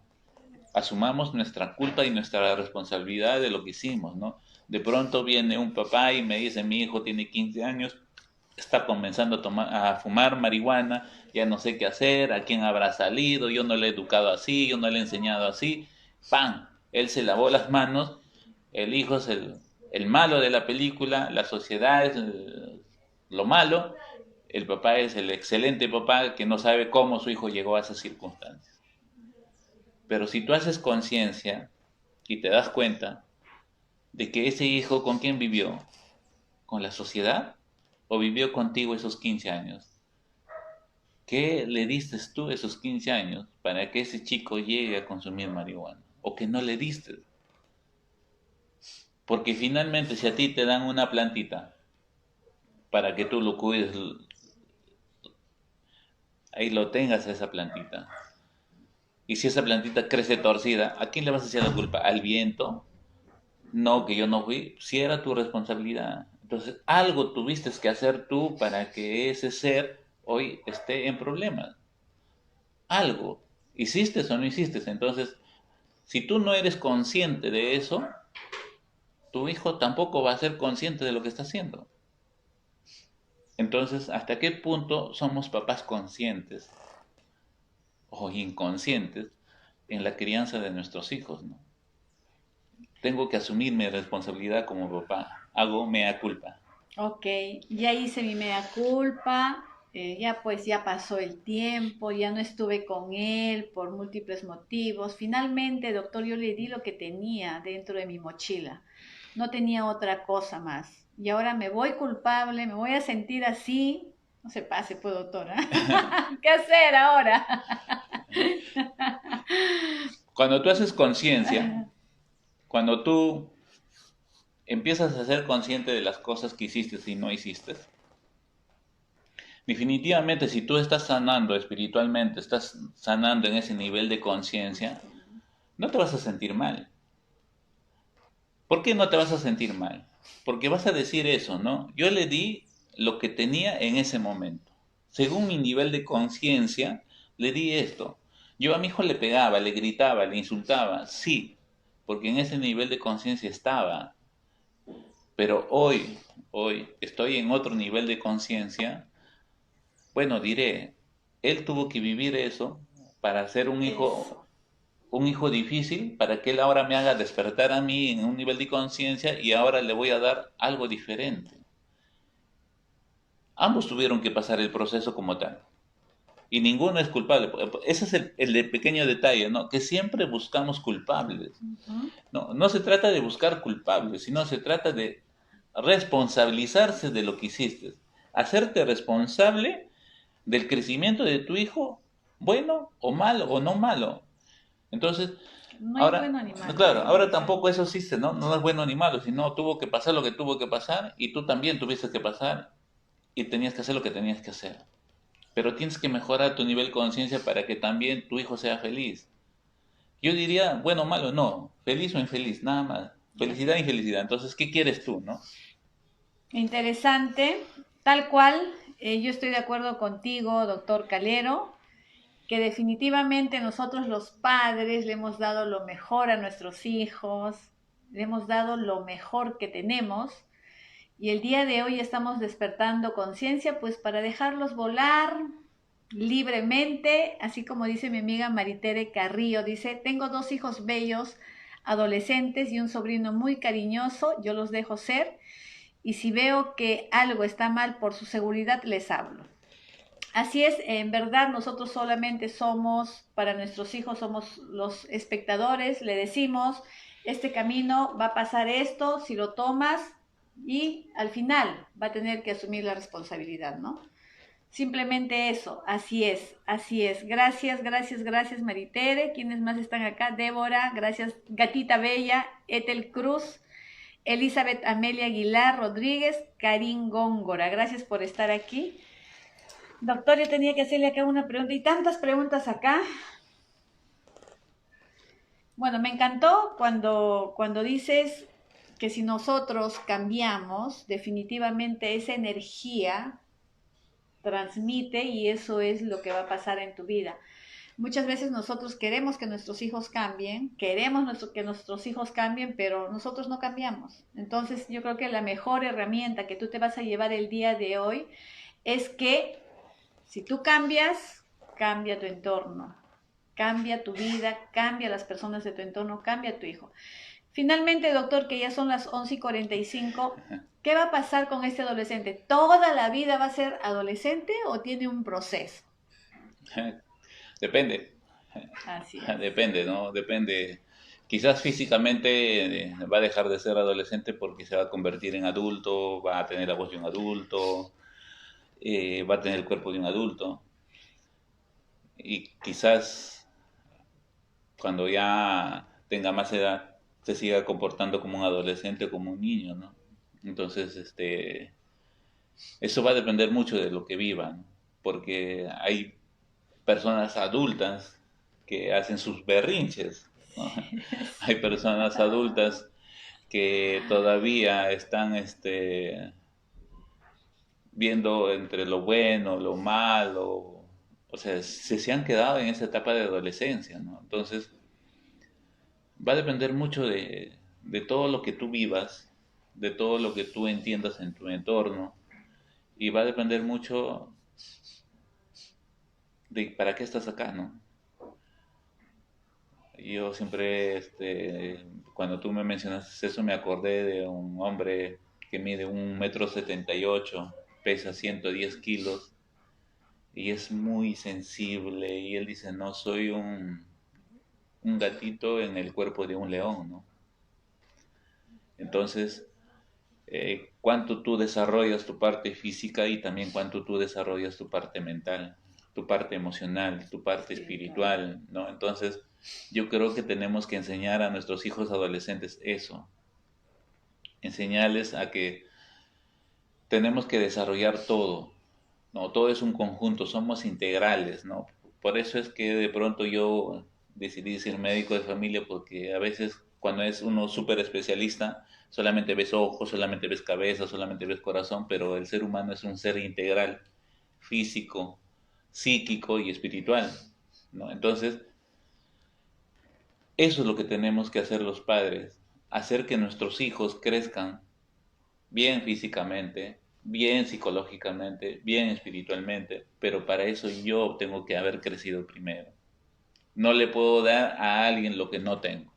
Asumamos nuestra culpa y nuestra responsabilidad de lo que hicimos, ¿no? De pronto viene un papá y me dice, mi hijo tiene 15 años, está comenzando a fumar marihuana, ya no sé qué hacer, a quién habrá salido, yo no le he educado así, yo no le he enseñado así. ¡Pam! Él se lavó las manos, el hijo es el malo de la película, la sociedad es lo malo, el papá es el excelente papá que no sabe cómo su hijo llegó a esas circunstancias. Pero si tú haces conciencia y te das cuenta de que ese hijo con quién vivió, con la sociedad o vivió contigo esos 15 años, ¿qué le diste tú esos 15 años para que ese chico llegue a consumir marihuana? ¿O que no le diste? Porque finalmente si a ti te dan una plantita para que tú lo cuides, ahí lo tengas a esa plantita. Y si esa plantita crece torcida, ¿a quién le vas a echar la culpa? ¿Al viento? No, que yo no fui. Si era tu responsabilidad. Entonces, algo tuviste que hacer tú para que ese ser hoy esté en problemas. Algo. ¿Hiciste o no hiciste? Entonces, si tú no eres consciente de eso, tu hijo tampoco va a ser consciente de lo que está haciendo. Entonces, ¿hasta qué punto somos papás conscientes o inconscientes en la crianza de nuestros hijos, ¿no? Tengo que asumir mi responsabilidad como papá. Hago mea culpa. Ok, ya hice mi mea culpa, ya pues ya pasó el tiempo, ya no estuve con él por múltiples motivos. Finalmente, doctor, yo le di lo que tenía dentro de mi mochila. No tenía otra cosa más. Y ahora me voy culpable, me voy a sentir así. No se pase, pues, doctora. ¿Qué hacer ahora? Cuando tú haces conciencia, cuando tú empiezas a ser consciente de las cosas que hiciste y no hiciste, definitivamente si tú estás sanando espiritualmente, estás sanando en ese nivel de conciencia, no te vas a sentir mal. ¿Por qué no te vas a sentir mal? Porque vas a decir eso, ¿no? Yo le di lo que tenía en ese momento. Según mi nivel de conciencia, le di esto. Yo a mi hijo le pegaba, le gritaba, le insultaba, sí, porque en ese nivel de conciencia estaba. Pero hoy estoy en otro nivel de conciencia. Bueno, diré, él tuvo que vivir eso para ser Eso. un hijo difícil, para que él ahora me haga despertar a mí en un nivel de conciencia y ahora le voy a dar algo diferente. Ambos tuvieron que pasar el proceso como tal. Y ninguno es culpable. Ese es el pequeño detalle, ¿no? Que siempre buscamos culpables. Ujú. No, no se trata de buscar culpables, sino se trata de responsabilizarse de lo que hiciste. Hacerte responsable del crecimiento de tu hijo, bueno o malo o no malo. Entonces, No hay ahora, bueno ni malo, claro, así ahora es. tampoco eso existe, ¿no? No es bueno ni malo, sino tuvo que pasar lo que tuvo que pasar y tú también tuviste que pasar y tenías que hacer lo que tenías que hacer. Pero tienes que mejorar tu nivel de conciencia para que también tu hijo sea feliz. Yo diría, bueno o malo, no, feliz o infeliz, nada más. Así Felicidad e es. infelicidad. Entonces, ¿qué quieres tú, no? Interesante. Tal cual, yo estoy de acuerdo contigo, doctor Calero, que definitivamente nosotros los padres le hemos dado lo mejor a nuestros hijos, le hemos dado lo mejor que tenemos y el día de hoy estamos despertando conciencia pues para dejarlos volar libremente, así como dice mi amiga Maritere Carrillo, dice, tengo dos hijos bellos, adolescentes y un sobrino muy cariñoso, yo los dejo ser y si veo que algo está mal por su seguridad, les hablo. Así es, en verdad nosotros solamente somos, para nuestros hijos somos los espectadores, le decimos, este camino va a pasar esto, si lo tomas, y al final va a tener que asumir la responsabilidad, ¿no? Simplemente eso, así es, así es. Gracias, gracias, gracias Maritere. ¿Quiénes más están acá? Débora, gracias Gatita Bella, Ethel Cruz, Elizabeth Amelia Aguilar Rodríguez, Karin Góngora. Gracias por estar aquí. Doctor, yo tenía que hacerle acá una pregunta y tantas preguntas acá. Bueno, me encantó cuando dices que si nosotros cambiamos, definitivamente esa energía transmite y eso es lo que va a pasar en tu vida. Muchas veces nosotros queremos que nuestros hijos cambien, que nuestros hijos cambien, pero nosotros no cambiamos. Entonces yo creo que la mejor herramienta que tú te vas a llevar el día de hoy es que si tú cambias, cambia tu entorno, cambia tu vida, cambia las personas de tu entorno, cambia tu hijo. Finalmente, doctor, que ya son las 11:45, ¿qué va a pasar con este adolescente? ¿Toda la vida va a ser adolescente o tiene un proceso? Depende. Así es. Depende, ¿no? Depende. Quizás físicamente va a dejar de ser adolescente porque se va a convertir en adulto, va a tener la voz de un adulto, va a tener el cuerpo de un adulto. Y quizás cuando ya tenga más edad se siga comportando como un adolescente o como un niño, ¿no? Entonces, eso va a depender mucho de lo que vivan, porque hay personas adultas que hacen sus berrinches, ¿no? Hay personas adultas que todavía están viendo entre lo bueno, lo malo, o sea, se han quedado en esa etapa de adolescencia, ¿no? Entonces, va a depender mucho de todo lo que tú vivas, de todo lo que tú entiendas en tu entorno, y va a depender mucho de para qué estás acá, ¿no? Yo siempre, cuando tú me mencionaste eso, me acordé de un hombre que mide 1,78 m, pesa 110 kilos y es muy sensible. Y él dice, no, soy un gatito en el cuerpo de un león, ¿no? Entonces, cuánto tú desarrollas tu parte física y también cuánto tú desarrollas tu parte mental, tu parte emocional, tu parte espiritual, ¿no? Entonces, yo creo que tenemos que enseñar a nuestros hijos adolescentes eso, enseñarles a que tenemos que desarrollar todo, ¿no? Todo es un conjunto, somos integrales, ¿no? Por eso es que de pronto yo decidí ser médico de familia, porque a veces cuando es uno súper especialista, solamente ves ojos, solamente ves cabeza, solamente ves corazón, pero el ser humano es un ser integral, físico, psíquico y espiritual, ¿no? Entonces, eso es lo que tenemos que hacer los padres, hacer que nuestros hijos crezcan bien físicamente, bien psicológicamente, bien espiritualmente, pero para eso yo tengo que haber crecido primero. No le puedo dar a alguien lo que no tengo.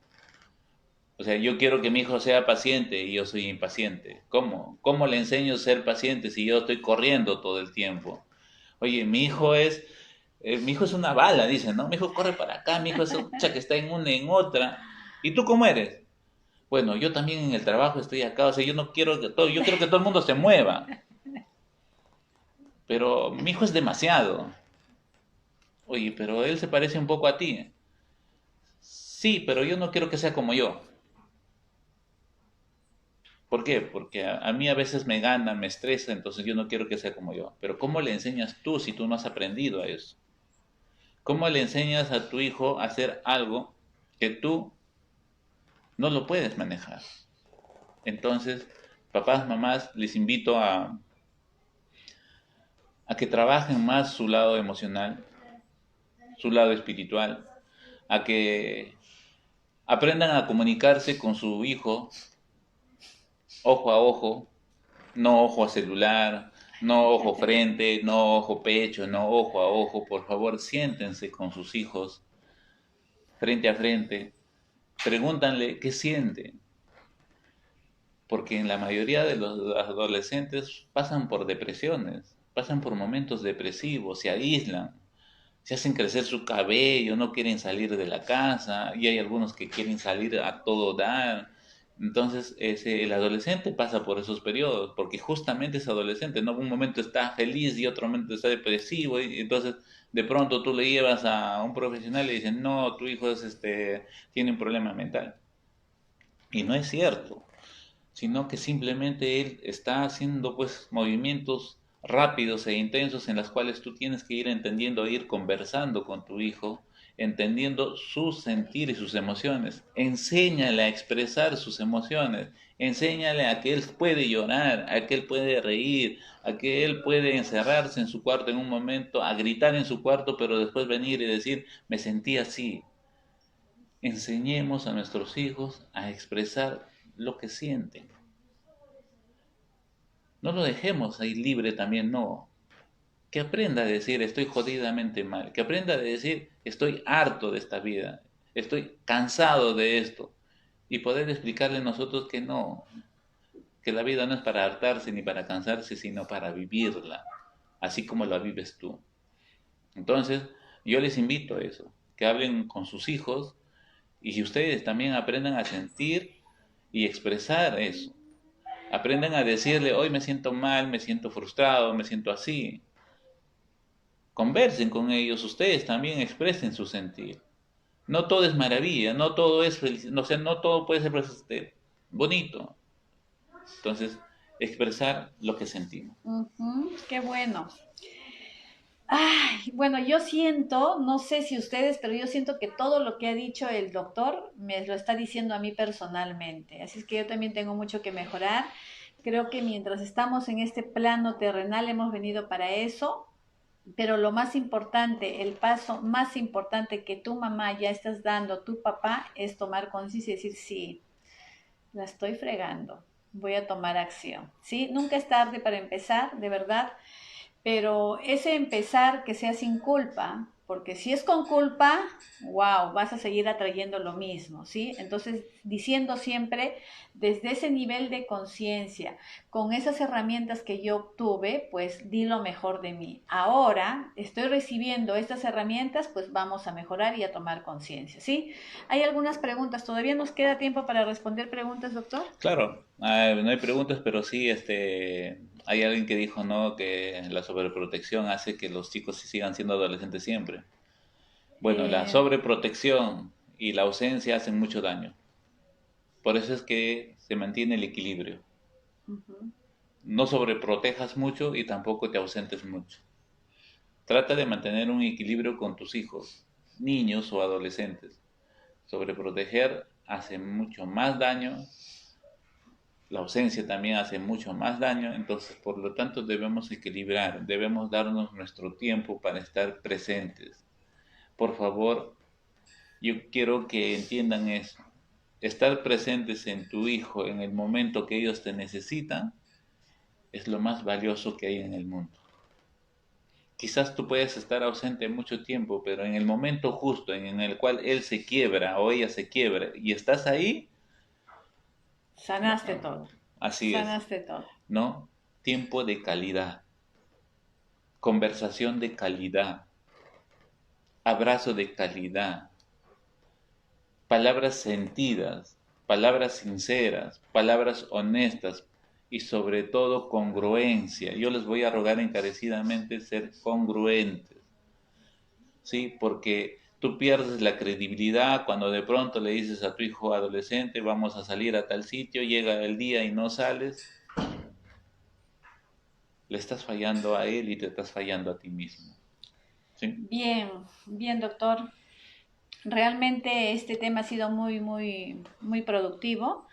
O sea, yo quiero que mi hijo sea paciente y yo soy impaciente. ¿Cómo? ¿Cómo le enseño a ser paciente si yo estoy corriendo todo el tiempo? Oye, mi hijo es una bala, dice, ¿no? Mi hijo corre para acá, mi hijo es un que está en una, en otra. ¿Y tú cómo eres? Bueno, yo también en el trabajo estoy acá, o sea, yo no quiero yo quiero que todo el mundo se mueva, pero mi hijo es demasiado. Oye, pero él se parece un poco a ti. Sí, pero yo no quiero que sea como yo. ¿Por qué? Porque a mí a veces me gana, me estresa, entonces yo no quiero que sea como yo. Pero ¿cómo le enseñas tú si tú no has aprendido a eso? ¿Cómo le enseñas a tu hijo a hacer algo que tú no lo puedes manejar? Entonces, papás, mamás, les invito a que trabajen más su lado emocional, su lado espiritual, a que aprendan a comunicarse con su hijo ojo a ojo, no ojo a celular, no ojo frente, no ojo pecho, no ojo a ojo. Por favor, siéntense con sus hijos frente a frente, pregúntanle qué sienten, porque en la mayoría de los adolescentes pasan por depresiones, pasan por momentos depresivos, se aíslan, se hacen crecer su cabello, no quieren salir de la casa, y hay algunos que quieren salir a todo dar. Entonces, el adolescente pasa por esos periodos, porque justamente es adolescente, ¿no? Un momento está feliz y otro momento está depresivo, y entonces de pronto tú le llevas a un profesional y le dicen, no, tu hijo tiene un problema mental. Y no es cierto, sino que simplemente él está haciendo pues movimientos rápidos e intensos en los cuales tú tienes que ir entendiendo, ir conversando con tu hijo, entendiendo su sentir y sus emociones. Enséñale a expresar sus emociones, enséñale a que él puede llorar, a que él puede reír, a que él puede encerrarse en su cuarto en un momento, a gritar en su cuarto, pero después venir y decir, me sentí así. Enseñemos a nuestros hijos a expresar lo que sienten. No lo dejemos ahí libre también, no. Que aprenda a decir estoy jodidamente mal, que aprenda a decir estoy harto de esta vida, estoy cansado de esto. Y poder explicarle a nosotros que no, que la vida no es para hartarse ni para cansarse, sino para vivirla, así como la vives tú. Entonces, yo les invito a eso, que hablen con sus hijos y si ustedes también aprendan a sentir y expresar eso. Aprendan a decirle, hoy me siento mal, me siento frustrado, me siento así. Conversen con ellos, ustedes también expresen su sentir. No todo es maravilla, no todo es felicidad, no, o sea, no todo puede ser pues, bonito. Entonces, expresar lo que sentimos. Qué bueno. Ay, bueno, yo siento, no sé si ustedes, pero yo siento que todo lo que ha dicho el doctor me lo está diciendo a mí personalmente. Así es que yo también tengo mucho que mejorar. Creo que mientras estamos en este plano terrenal hemos venido para eso, pero lo más importante, el paso más importante que tu mamá ya estás dando, tu papá, es tomar conciencia y decir, sí, la estoy fregando, voy a tomar acción. ¿Sí? Nunca es tarde para empezar, de verdad, pero ese empezar que sea sin culpa, porque si es con culpa, wow, vas a seguir atrayendo lo mismo, ¿sí? Entonces, diciendo siempre desde ese nivel de conciencia, con esas herramientas que yo obtuve, pues di lo mejor de mí. Ahora estoy recibiendo estas herramientas, pues vamos a mejorar y a tomar conciencia, ¿sí? Hay algunas preguntas, ¿todavía nos queda tiempo para responder preguntas, doctor? Claro, no hay preguntas, pero sí, hay alguien que dijo, ¿no? Que la sobreprotección hace que los chicos sigan siendo adolescentes siempre. Bueno, la Eh, sobreprotección y la ausencia hacen mucho daño. Por eso es que se mantiene el equilibrio. uh-huh. No sobreprotejas mucho y tampoco te ausentes mucho. Trata de mantener un equilibrio con tus hijos, niños o adolescentes. Sobreproteger hace mucho más daño, la ausencia también hace mucho más daño, entonces por lo tanto debemos equilibrar, debemos darnos nuestro tiempo para estar presentes. Por favor, yo quiero que entiendan eso. Estar presentes en tu hijo en el momento que ellos te necesitan es lo más valioso que hay en el mundo. Quizás tú puedes estar ausente mucho tiempo, pero en el momento justo en el cual él se quiebra o ella se quiebra y estás ahí, Sanaste todo, así es, sanaste todo. ¿no? Tiempo de calidad, conversación de calidad, abrazo de calidad, palabras sentidas, palabras sinceras, palabras honestas y sobre todo congruencia. Yo les voy a rogar encarecidamente ser congruentes. ¿Sí? Porque tú pierdes la credibilidad cuando de pronto le dices a tu hijo adolescente, vamos a salir a tal sitio, llega el día y no sales, le estás fallando a él y te estás fallando a ti mismo. ¿Sí? Bien, bien, doctor. Realmente este tema ha sido muy productivo.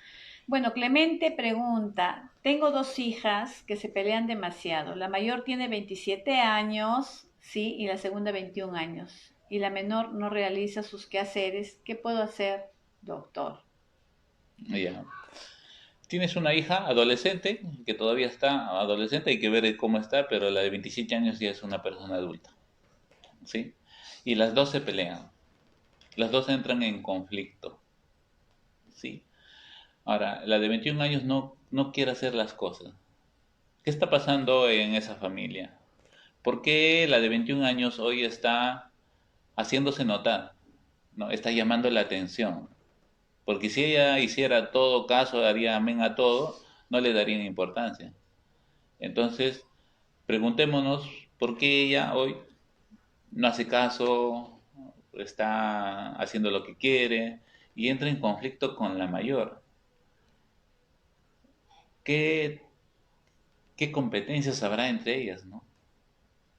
Bueno, Clemente pregunta, tengo dos hijas que se pelean demasiado. La mayor tiene 27 años, sí, y la segunda 21 años. Y la menor no realiza sus quehaceres. ¿Qué puedo hacer, doctor? Ya. Tienes una hija adolescente, que todavía está adolescente, hay que ver cómo está, pero la de 27 años ya es una persona adulta. ¿Sí? Y las dos se pelean, las dos entran en conflicto. ¿Sí? Ahora, la de 21 años no quiere hacer las cosas. ¿Qué está pasando en esa familia? ¿Por qué la de 21 años hoy está haciéndose notar? ¿No? Está llamando la atención. Porque si ella hiciera todo caso, daría amén a todo, no le darían importancia. Entonces, preguntémonos por qué ella hoy no hace caso, está haciendo lo que quiere y entra en conflicto con la mayor. ¿Qué, qué competencias habrá entre ellas, no?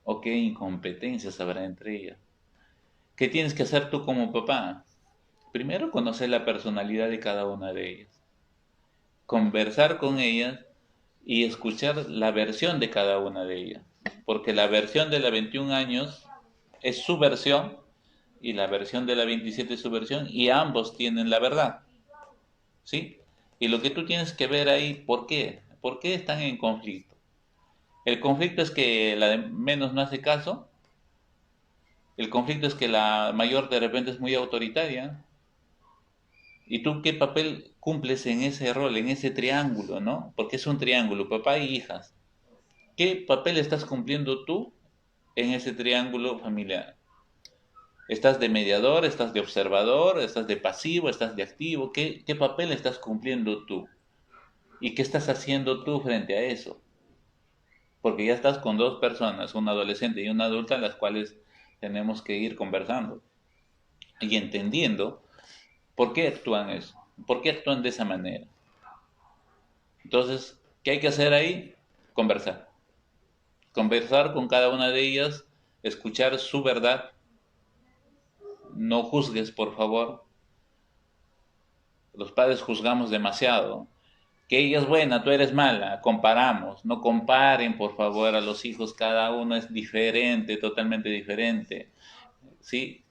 ¿O qué incompetencias habrá entre ellas? ¿Qué tienes que hacer tú como papá? Primero, conocer la personalidad de cada una de ellas, conversar con ellas y escuchar la versión de cada una de ellas. Porque la versión de la 21 años es su versión y la versión de la 27 es su versión y ambos tienen la verdad. ¿Sí? Y lo que tú tienes que ver ahí, ¿por qué? ¿Por qué están en conflicto? El conflicto es que la de menos no hace caso, el conflicto es que la mayor de repente es muy autoritaria. ¿Y tú qué papel cumples en ese rol, en ese triángulo, ¿no? Porque es un triángulo, papá y hijas. ¿Qué papel estás cumpliendo tú en ese triángulo familiar? ¿Estás de mediador, estás de observador, estás de pasivo, estás de activo? ¿Qué papel estás cumpliendo tú? ¿Y qué estás haciendo tú frente a eso? Porque ya estás con dos personas, una adolescente y una adulta, las cuales tenemos que ir conversando y entendiendo por qué actúan eso, por qué actúan de esa manera. Entonces, ¿qué hay que hacer ahí? Conversar. Conversar con cada una de ellas, escuchar su verdad. No juzgues, por favor. Los padres juzgamos demasiado. Que ella es buena, tú eres mala. Comparamos. No comparen, por favor, a los hijos. Cada uno es diferente, totalmente diferente. ¿Sí?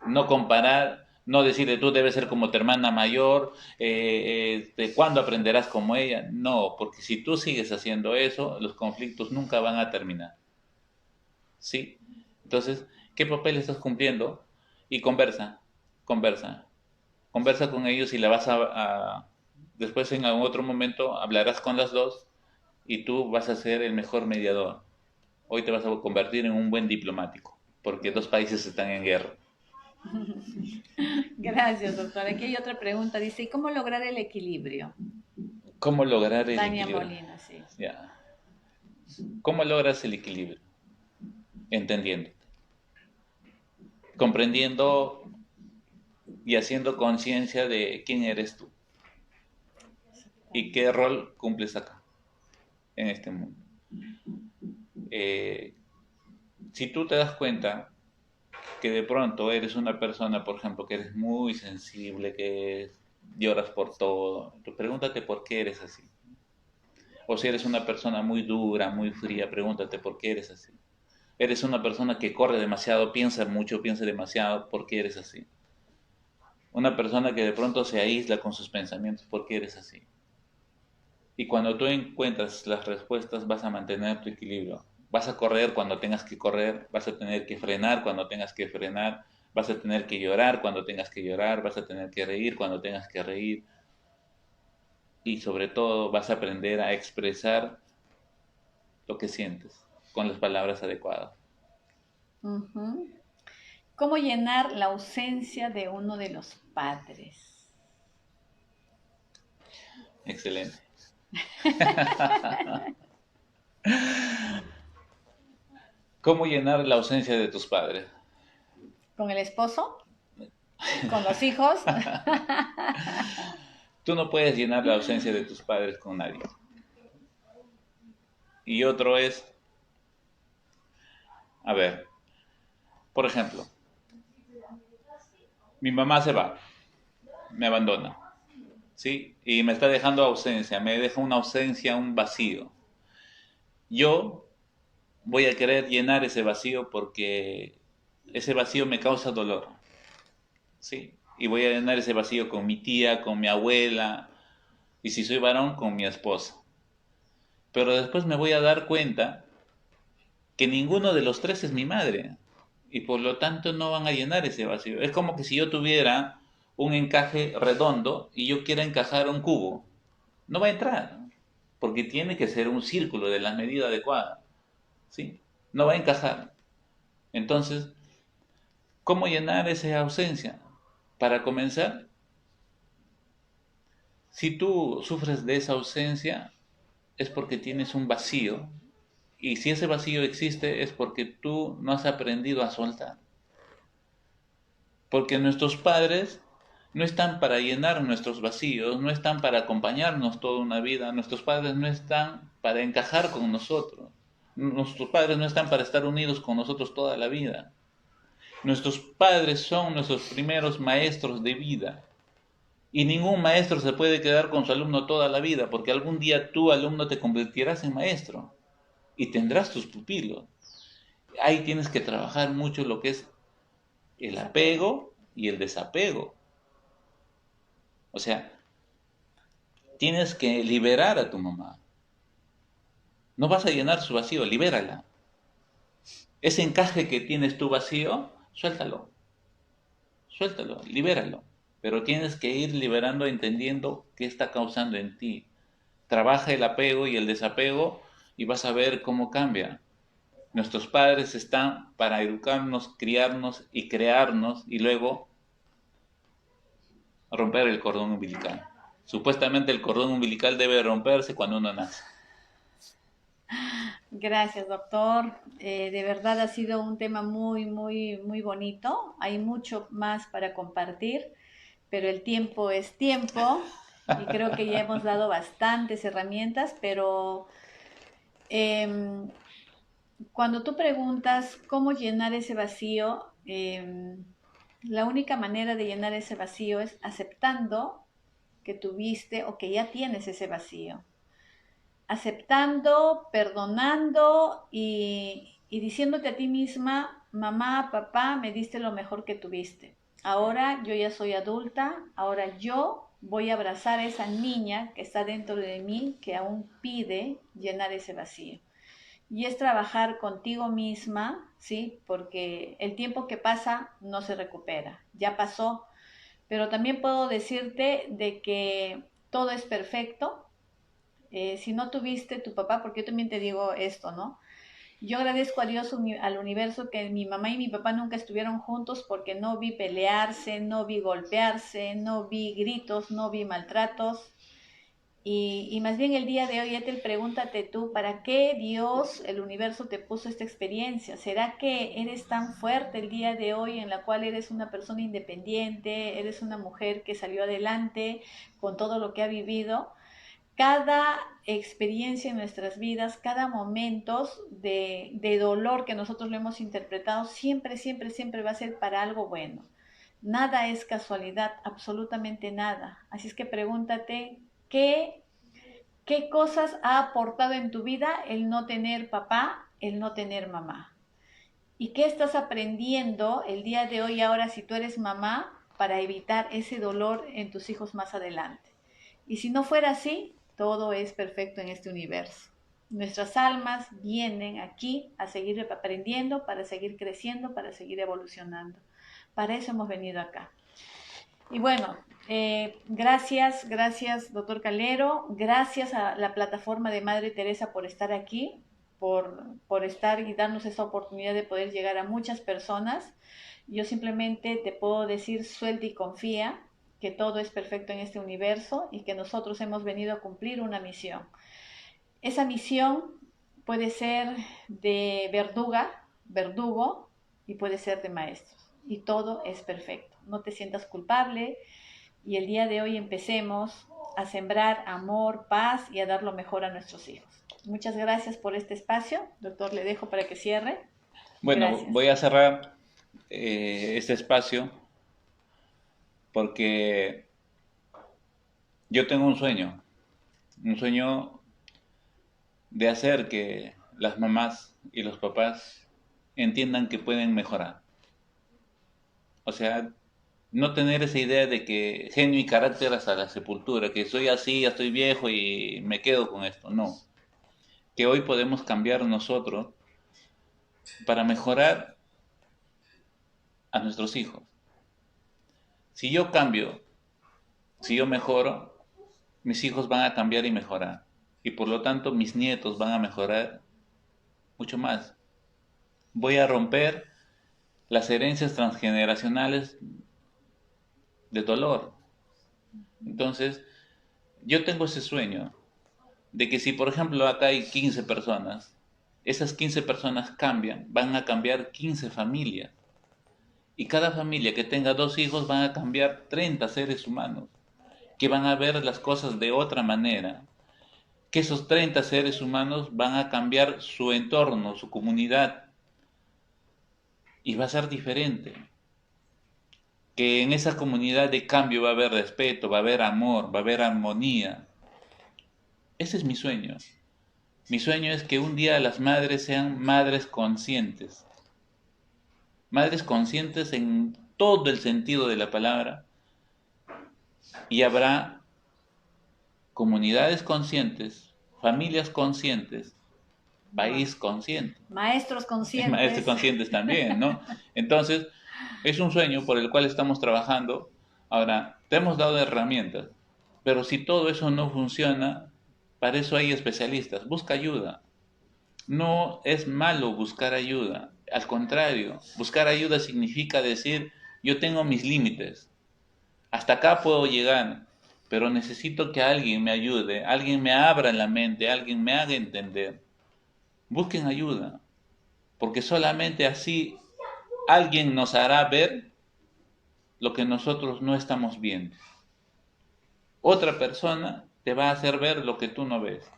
No comparar, no decirle tú debes ser como tu hermana mayor, ¿cuándo aprenderás como ella? No, porque si tú sigues haciendo eso, los conflictos nunca van a terminar. ¿Sí? Entonces, ¿qué papel estás cumpliendo? Y conversa, conversa, conversa con ellos y la vas después en algún otro momento hablarás con las dos y tú vas a ser el mejor mediador. Hoy te vas a convertir en un buen diplomático, porque dos países están en guerra. Gracias, doctora. Aquí hay otra pregunta. Dice, ¿y cómo lograr el equilibrio? ¿Cómo lograr el Tania equilibrio? Molina, sí. Ya. ¿Cómo logras el equilibrio? Entendiendo, comprendiendo y haciendo conciencia de quién eres tú y qué rol cumples acá, en este mundo. Si tú te das cuenta que de pronto eres una persona, por ejemplo, que eres muy sensible, que lloras por todo, tú pregúntate por qué eres así. O si eres una persona muy dura, muy fría, pregúntate por qué eres así. Eres una persona que corre demasiado, piensa mucho, piensa demasiado, ¿por qué eres así? Una persona que de pronto se aísla con sus pensamientos, ¿por qué eres así? Y cuando tú encuentras las respuestas, vas a mantener tu equilibrio. Vas a correr cuando tengas que correr, vas a tener que frenar cuando tengas que frenar, vas a tener que llorar cuando tengas que llorar, vas a tener que reír cuando tengas que reír. Y sobre todo vas a aprender a expresar lo que sientes con las palabras adecuadas. Ujú. ¿Cómo llenar la ausencia de uno de los padres? Excelente. ¿Cómo llenar la ausencia de tus padres? ¿Con el esposo? ¿Con los hijos? Tú no puedes llenar la ausencia de tus padres con nadie. Y otro es, a ver, por ejemplo, mi mamá se va, me abandona, ¿sí? Y me está dejando ausencia, me deja una ausencia, un vacío. Yo voy a querer llenar ese vacío porque ese vacío me causa dolor, ¿sí? Y voy a llenar ese vacío con mi tía, con mi abuela, y si soy varón, con mi esposa. Pero después me voy a dar cuenta que ninguno de los tres es mi madre y por lo tanto no van a llenar ese vacío. Es como que si yo tuviera un encaje redondo y yo quiera encajar un cubo. no va a entrar, ¿no? Porque tiene que ser un círculo de la medida adecuada, ¿sí? No va a encajar. Entonces, ¿cómo llenar esa ausencia? Para comenzar, si tú sufres de esa ausencia, es porque tienes un vacío. Y si ese vacío existe, es porque tú no has aprendido a soltar. Porque nuestros padres no están para llenar nuestros vacíos, no están para acompañarnos toda una vida, nuestros padres no están para encajar con nosotros, nuestros padres no están para estar unidos con nosotros toda la vida. Nuestros padres son nuestros primeros maestros de vida. Y ningún maestro se puede quedar con su alumno toda la vida, porque algún día tú, alumno, te convertirás en maestro y tendrás tus pupilos. Ahí tienes que trabajar mucho lo que es el Desapego. apego y el desapego. O sea, tienes que liberar a tu mamá. No vas a llenar su vacío, libérala. Ese encaje que tienes tu vacío, suéltalo, suéltalo, libéralo. Pero tienes que ir liberando entendiendo qué está causando en ti. Trabaja el apego y el desapego y vas a ver cómo cambia. Nuestros padres están para educarnos, criarnos y crearnos y luego romper el cordón umbilical. Supuestamente el cordón umbilical debe romperse cuando uno nace. Gracias, doctor. De verdad ha sido un tema muy, muy, muy bonito. Hay mucho más para compartir, pero el tiempo es tiempo y creo que ya hemos dado bastantes herramientas, pero em, cuando tú preguntas cómo llenar ese vacío, la única manera de llenar ese vacío es aceptando que tuviste o que ya tienes ese vacío. Aceptando, perdonando y diciéndote a ti misma, mamá, papá, me diste lo mejor que tuviste. Ahora yo ya soy adulta, ahora yo voy a abrazar a esa niña que está dentro de mí, que aún pide llenar ese vacío. Y es trabajar contigo misma, ¿sí? Porque el tiempo que pasa no se recupera, ya pasó. Pero también puedo decirte de que todo es perfecto. Si no tuviste tu papá, porque yo también te digo esto, ¿no? Yo agradezco a Dios, al universo, que mi mamá y mi papá nunca estuvieron juntos porque no vi pelearse, no vi golpearse, no vi gritos, no vi maltratos. Y más bien el día de hoy, Ethel, pregúntate tú, ¿para qué Dios, el universo, te puso esta experiencia? ¿Será que eres tan fuerte el día de hoy en la cual eres una persona independiente, eres una mujer que salió adelante con todo lo que ha vivido? Cada experiencia en nuestras vidas, cada momento de dolor que nosotros lo hemos interpretado, siempre, siempre, siempre va a ser para algo bueno. Nada es casualidad, absolutamente nada. Así es que pregúntate, ¿qué cosas ha aportado en tu vida el no tener papá, el no tener mamá? ¿Y qué estás aprendiendo el día de hoy ahora si tú eres mamá para evitar ese dolor en tus hijos más adelante? Y si no fuera así, todo es perfecto en este universo. Nuestras almas vienen aquí a seguir aprendiendo, para seguir creciendo, para seguir evolucionando. Para eso hemos venido acá. Y bueno, gracias, gracias, doctor Calero. Gracias a la plataforma de Madre Teresa por estar aquí, por estar y darnos esa oportunidad de poder llegar a muchas personas. Yo simplemente te puedo decir, suelta y confía, que todo es perfecto en este universo y que nosotros hemos venido a cumplir una misión. Esa misión puede ser de verdugo, y puede ser de maestros. Y todo es perfecto. No te sientas culpable y el día de hoy empecemos a sembrar amor, paz y a dar lo mejor a nuestros hijos. Muchas gracias por este espacio. Doctor, le dejo para que cierre. Bueno, Gracias. voy a cerrar este espacio porque yo tengo un sueño de hacer que las mamás y los papás entiendan que pueden mejorar. O sea, no tener esa idea de que genio y carácter hasta la sepultura, que soy así, ya estoy viejo y me quedo con esto. No, que hoy podemos cambiar nosotros para mejorar a nuestros hijos. Si yo cambio, si yo mejoro, mis hijos van a cambiar y mejorar. Y por lo tanto mis nietos van a mejorar mucho más. Voy a romper las herencias transgeneracionales de dolor. Entonces, yo tengo ese sueño de que si, por ejemplo, acá hay 15 personas, esas 15 personas cambian, van a cambiar 15 familias. Y cada familia que tenga 2 hijos van a cambiar 30 seres humanos, que van a ver las cosas de otra manera, que esos 30 seres humanos van a cambiar su entorno, su comunidad, y va a ser diferente. Que en esa comunidad de cambio va a haber respeto, va a haber amor, va a haber armonía. Ese es mi sueño. Mi sueño es que un día las madres sean madres conscientes en todo el sentido de la palabra, y habrá comunidades conscientes, familias conscientes, país consciente. Maestros conscientes. Maestros conscientes también, ¿no? Entonces, es un sueño por el cual estamos trabajando. Ahora, te hemos dado herramientas, pero si todo eso no funciona, para eso hay especialistas. Busca ayuda. No es malo buscar ayuda. Al contrario, buscar ayuda significa decir, yo tengo mis límites. Hasta acá puedo llegar, pero necesito que alguien me ayude, alguien me abra la mente, alguien me haga entender. Busquen ayuda, porque solamente así alguien nos hará ver lo que nosotros no estamos viendo. Otra persona te va a hacer ver lo que tú no ves.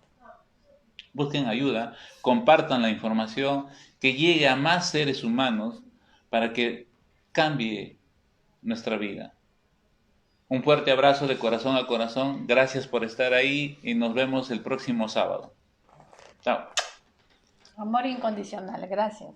Busquen ayuda, compartan la información, que llegue a más seres humanos para que cambie nuestra vida. Un fuerte abrazo de corazón a corazón. Gracias por estar ahí y nos vemos el próximo sábado. Chao. Amor incondicional. Gracias.